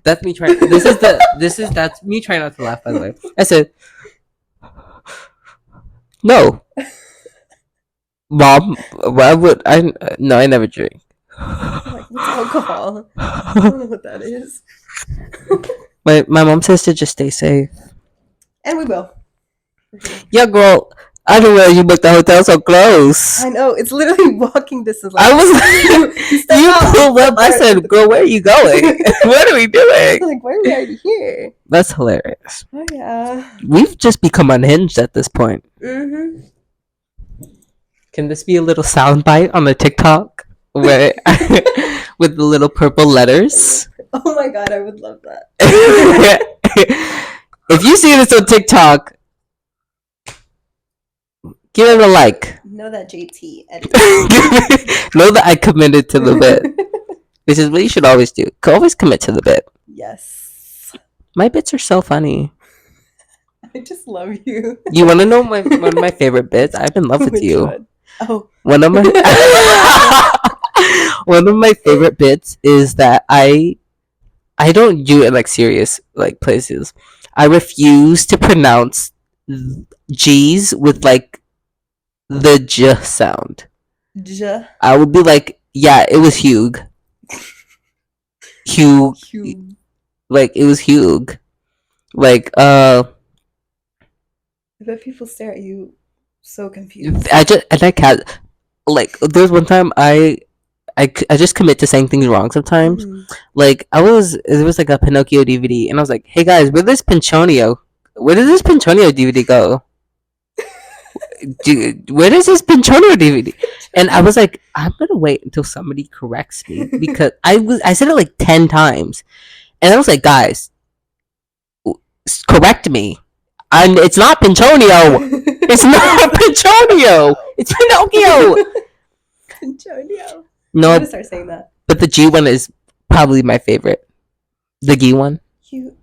"That's me trying." That's me trying not to laugh. By the way, I said, "No, Mom. Why would I? No, I never drink." Like, what's alcohol? I don't know what that is. My mom says to just stay safe, and we will. Yeah, girl. I don't know you booked the hotel so close. I know, it's literally walking distance. Like, I was like, you pulled up. I said, girl, where are you going? What are we doing? Like, why are we already here? That's hilarious. Oh, yeah. We've just become unhinged at this point. Mm-hmm. Can this be a little soundbite on the TikTok where with the little purple letters? Oh my god, I would love that. If you see this on TikTok, give it a like. Know that Jaytee edited. Know that I committed to the bit. Which is what you should always do. Always commit to the bit. Yes. My bits are so funny. I just love you. You want to know one of my favorite bits? I'm in love with you. One? Oh. One of my favorite bits is that I don't do it like serious like places. I refuse to pronounce G's with like the J sound. J. I would be like, yeah, it was Hugh. Hugh. Like it was Hugh. Like I bet people stare at you so confused. I can't like there's one time I just commit to saying things wrong sometimes. Mm-hmm. Like there was like a Pinocchio DVD and I was like, hey guys, where does this Pinocchio DVD go? Where does this Pinocchio DVD? And I was like, I'm gonna wait until somebody corrects me because I said it like 10 times, and I was like, guys, correct me. And it's not Pinocchio. It's not Pinocchio. It's Pinocchio. Pinocchio. No, I'm gonna start saying that. But the G one is probably my favorite. The G one. Hugh.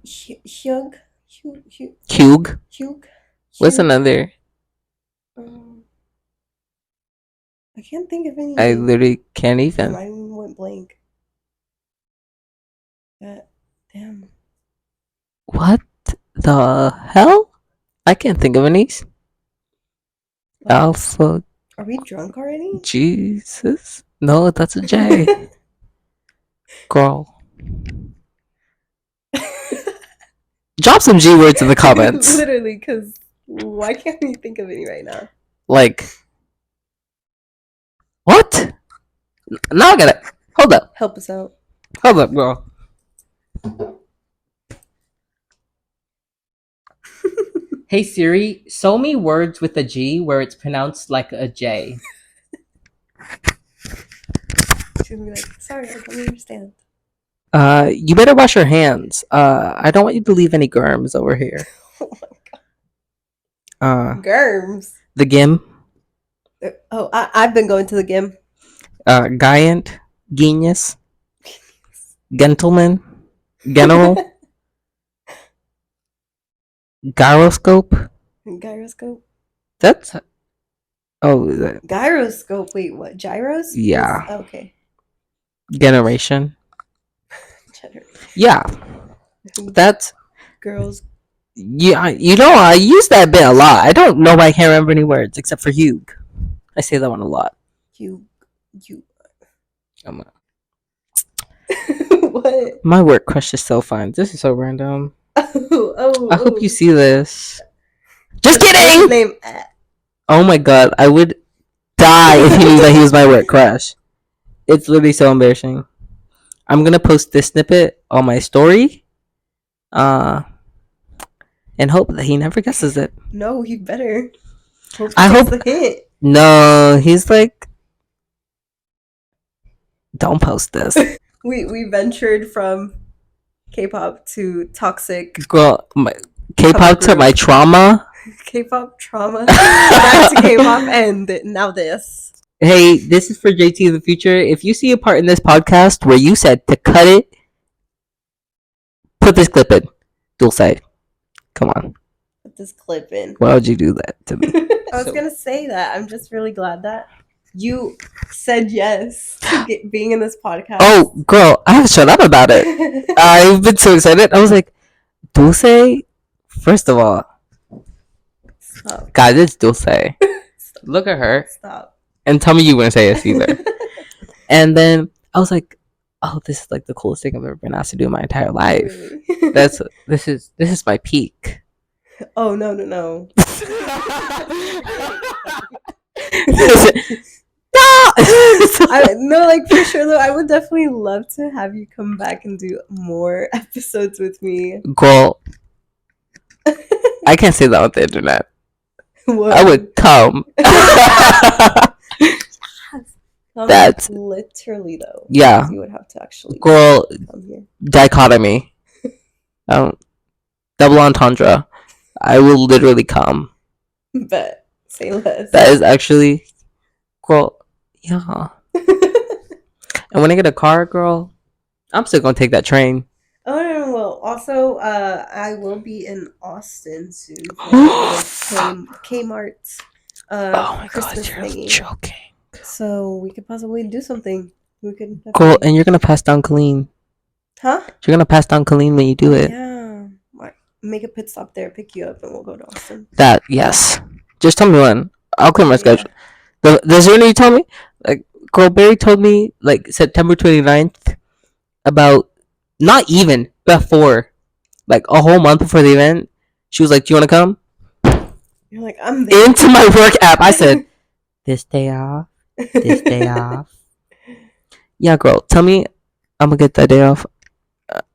What's another? I can't think of any. I literally can't even. Mine went blank. Damn. What The hell? I can't think of any. Alpha. Are we drunk already? Jesus. No, that's a J. Girl. Drop some G words in the comments. Literally, because why can't we think of any right now? Like, what? Now I gotta. Hold up. Help us out. Hold up, girl. Hey Siri, show me words with a G where it's pronounced like a J. She's gonna be like, sorry, I don't understand. You better wash your hands. I don't want you to leave any germs over here. Oh my god. Germs. The Gim. Oh, I've been going to the gym. Giant. Genius. Gentleman. General. Gyroscope. Gyroscope. That's. Oh. Gyroscope. Wait, what? Gyros? Yeah. Okay. Generation. Yeah. That's. Girls. Yeah, you know, I use that bit a lot. I don't know why I can't remember any words except for Hugh. I say that one a lot. You. I'm What? My work crush is so fun. This is so random. Oh. I hope you see this. Just kidding! Name. Oh my god, I would die if he knew that he was my work crush. It's literally so embarrassing. I'm gonna post this snippet on my story. And hope that he never guesses it. No, he better. I hope the hint. No, he's like, don't post this. we ventured from K-pop to toxic. Girl, my K-pop to my trauma. K-pop trauma. Back to K-pop and now this. Hey, this is for Jaytee in the future. If you see a part in this podcast where you said to cut it, put this clip in. Dulce. Come on. Put this clip in. Why would you do that to me? I was gonna say that. I'm just really glad that you said yes to being in this podcast. Oh, girl, I have to shut up about it. I've been so excited. I was like, Dulce? First of all, stop. guys, it's Dulce. Look at her. Stop. And tell me you wouldn't say yes either. And then I was like, oh, this is like the coolest thing I've ever been asked to do in my entire life. Really? This is my peak. Oh no. No, like for sure though, I would definitely love to have you come back and do more episodes with me. Girl, I can't say that on the internet. What? I would come. That's literally though. Yeah. You would have to actually girl come here. Dichotomy. Double entendre. I will literally come. But say less. That is actually, girl. Yeah. And when I get a car, girl, I'm still gonna take that train. Oh no! Well, also, I will be in Austin soon. Kmart. Oh my Christmas god, you're thingy. joking. So we could possibly do something. We could. Girl, and you're gonna pass down Colleen. Huh? You're gonna pass down Colleen when you do it. Yeah. Make a pit stop there, pick you up, and we'll go to Austin. That, yes. Just tell me when. I'll clear my schedule. The sooner you tell me, like, girl, Barry told me, like, September 29th, about, not even, before, like, a whole month before the event, she was like, do you want to come? You're like, I'm there. Into my work app, I said, this day off. Yeah, girl, tell me I'm gonna get that day off.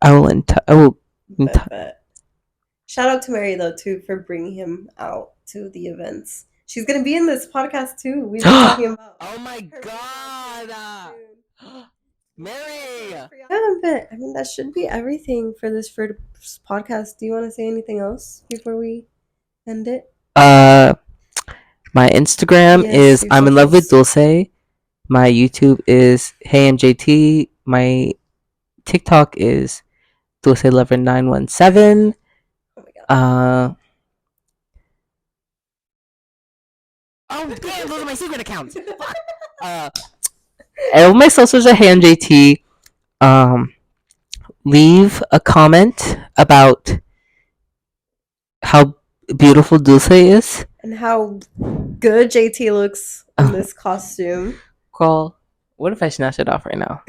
I will. Shout out to Mary though too for bringing him out to the events. She's gonna be in this podcast too. We've been talking about. Oh my god, Mary! Yeah, but I mean that should be everything for this first podcast. Do you want to say anything else before we end it? My Instagram is I'm in love with Dulce. My YouTube is Hey I'm Jaytee. My TikTok is Dulce Lover 917. Oh damn, those are my secret accounts. All my socials are Hey I'm Jaytee. Leave a comment about how beautiful Dulce is. And how good Jaytee looks in this costume. Girl, what if I snatch it off right now?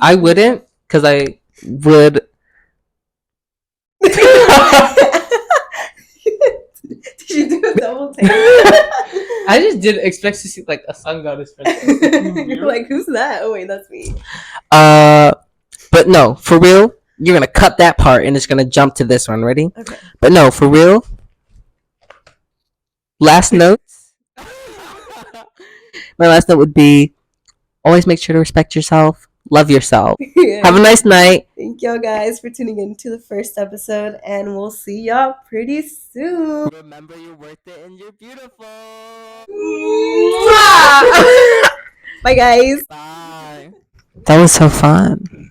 I wouldn't, because I would. Did you do a double take? I just didn't expect to see like a sun goddess princess. You're like, who's that? Oh wait, that's me. But no, for real, you're gonna cut that part and it's gonna jump to this one. Ready? Okay. But no, for real. Last notes. My last note would be: always make sure to respect yourself, love yourself. Yeah. Have a nice night. Thank y'all guys for tuning in to the first episode, and we'll see y'all pretty soon. Remember, you're worth it and you're beautiful. Bye, guys. Bye. That was so fun.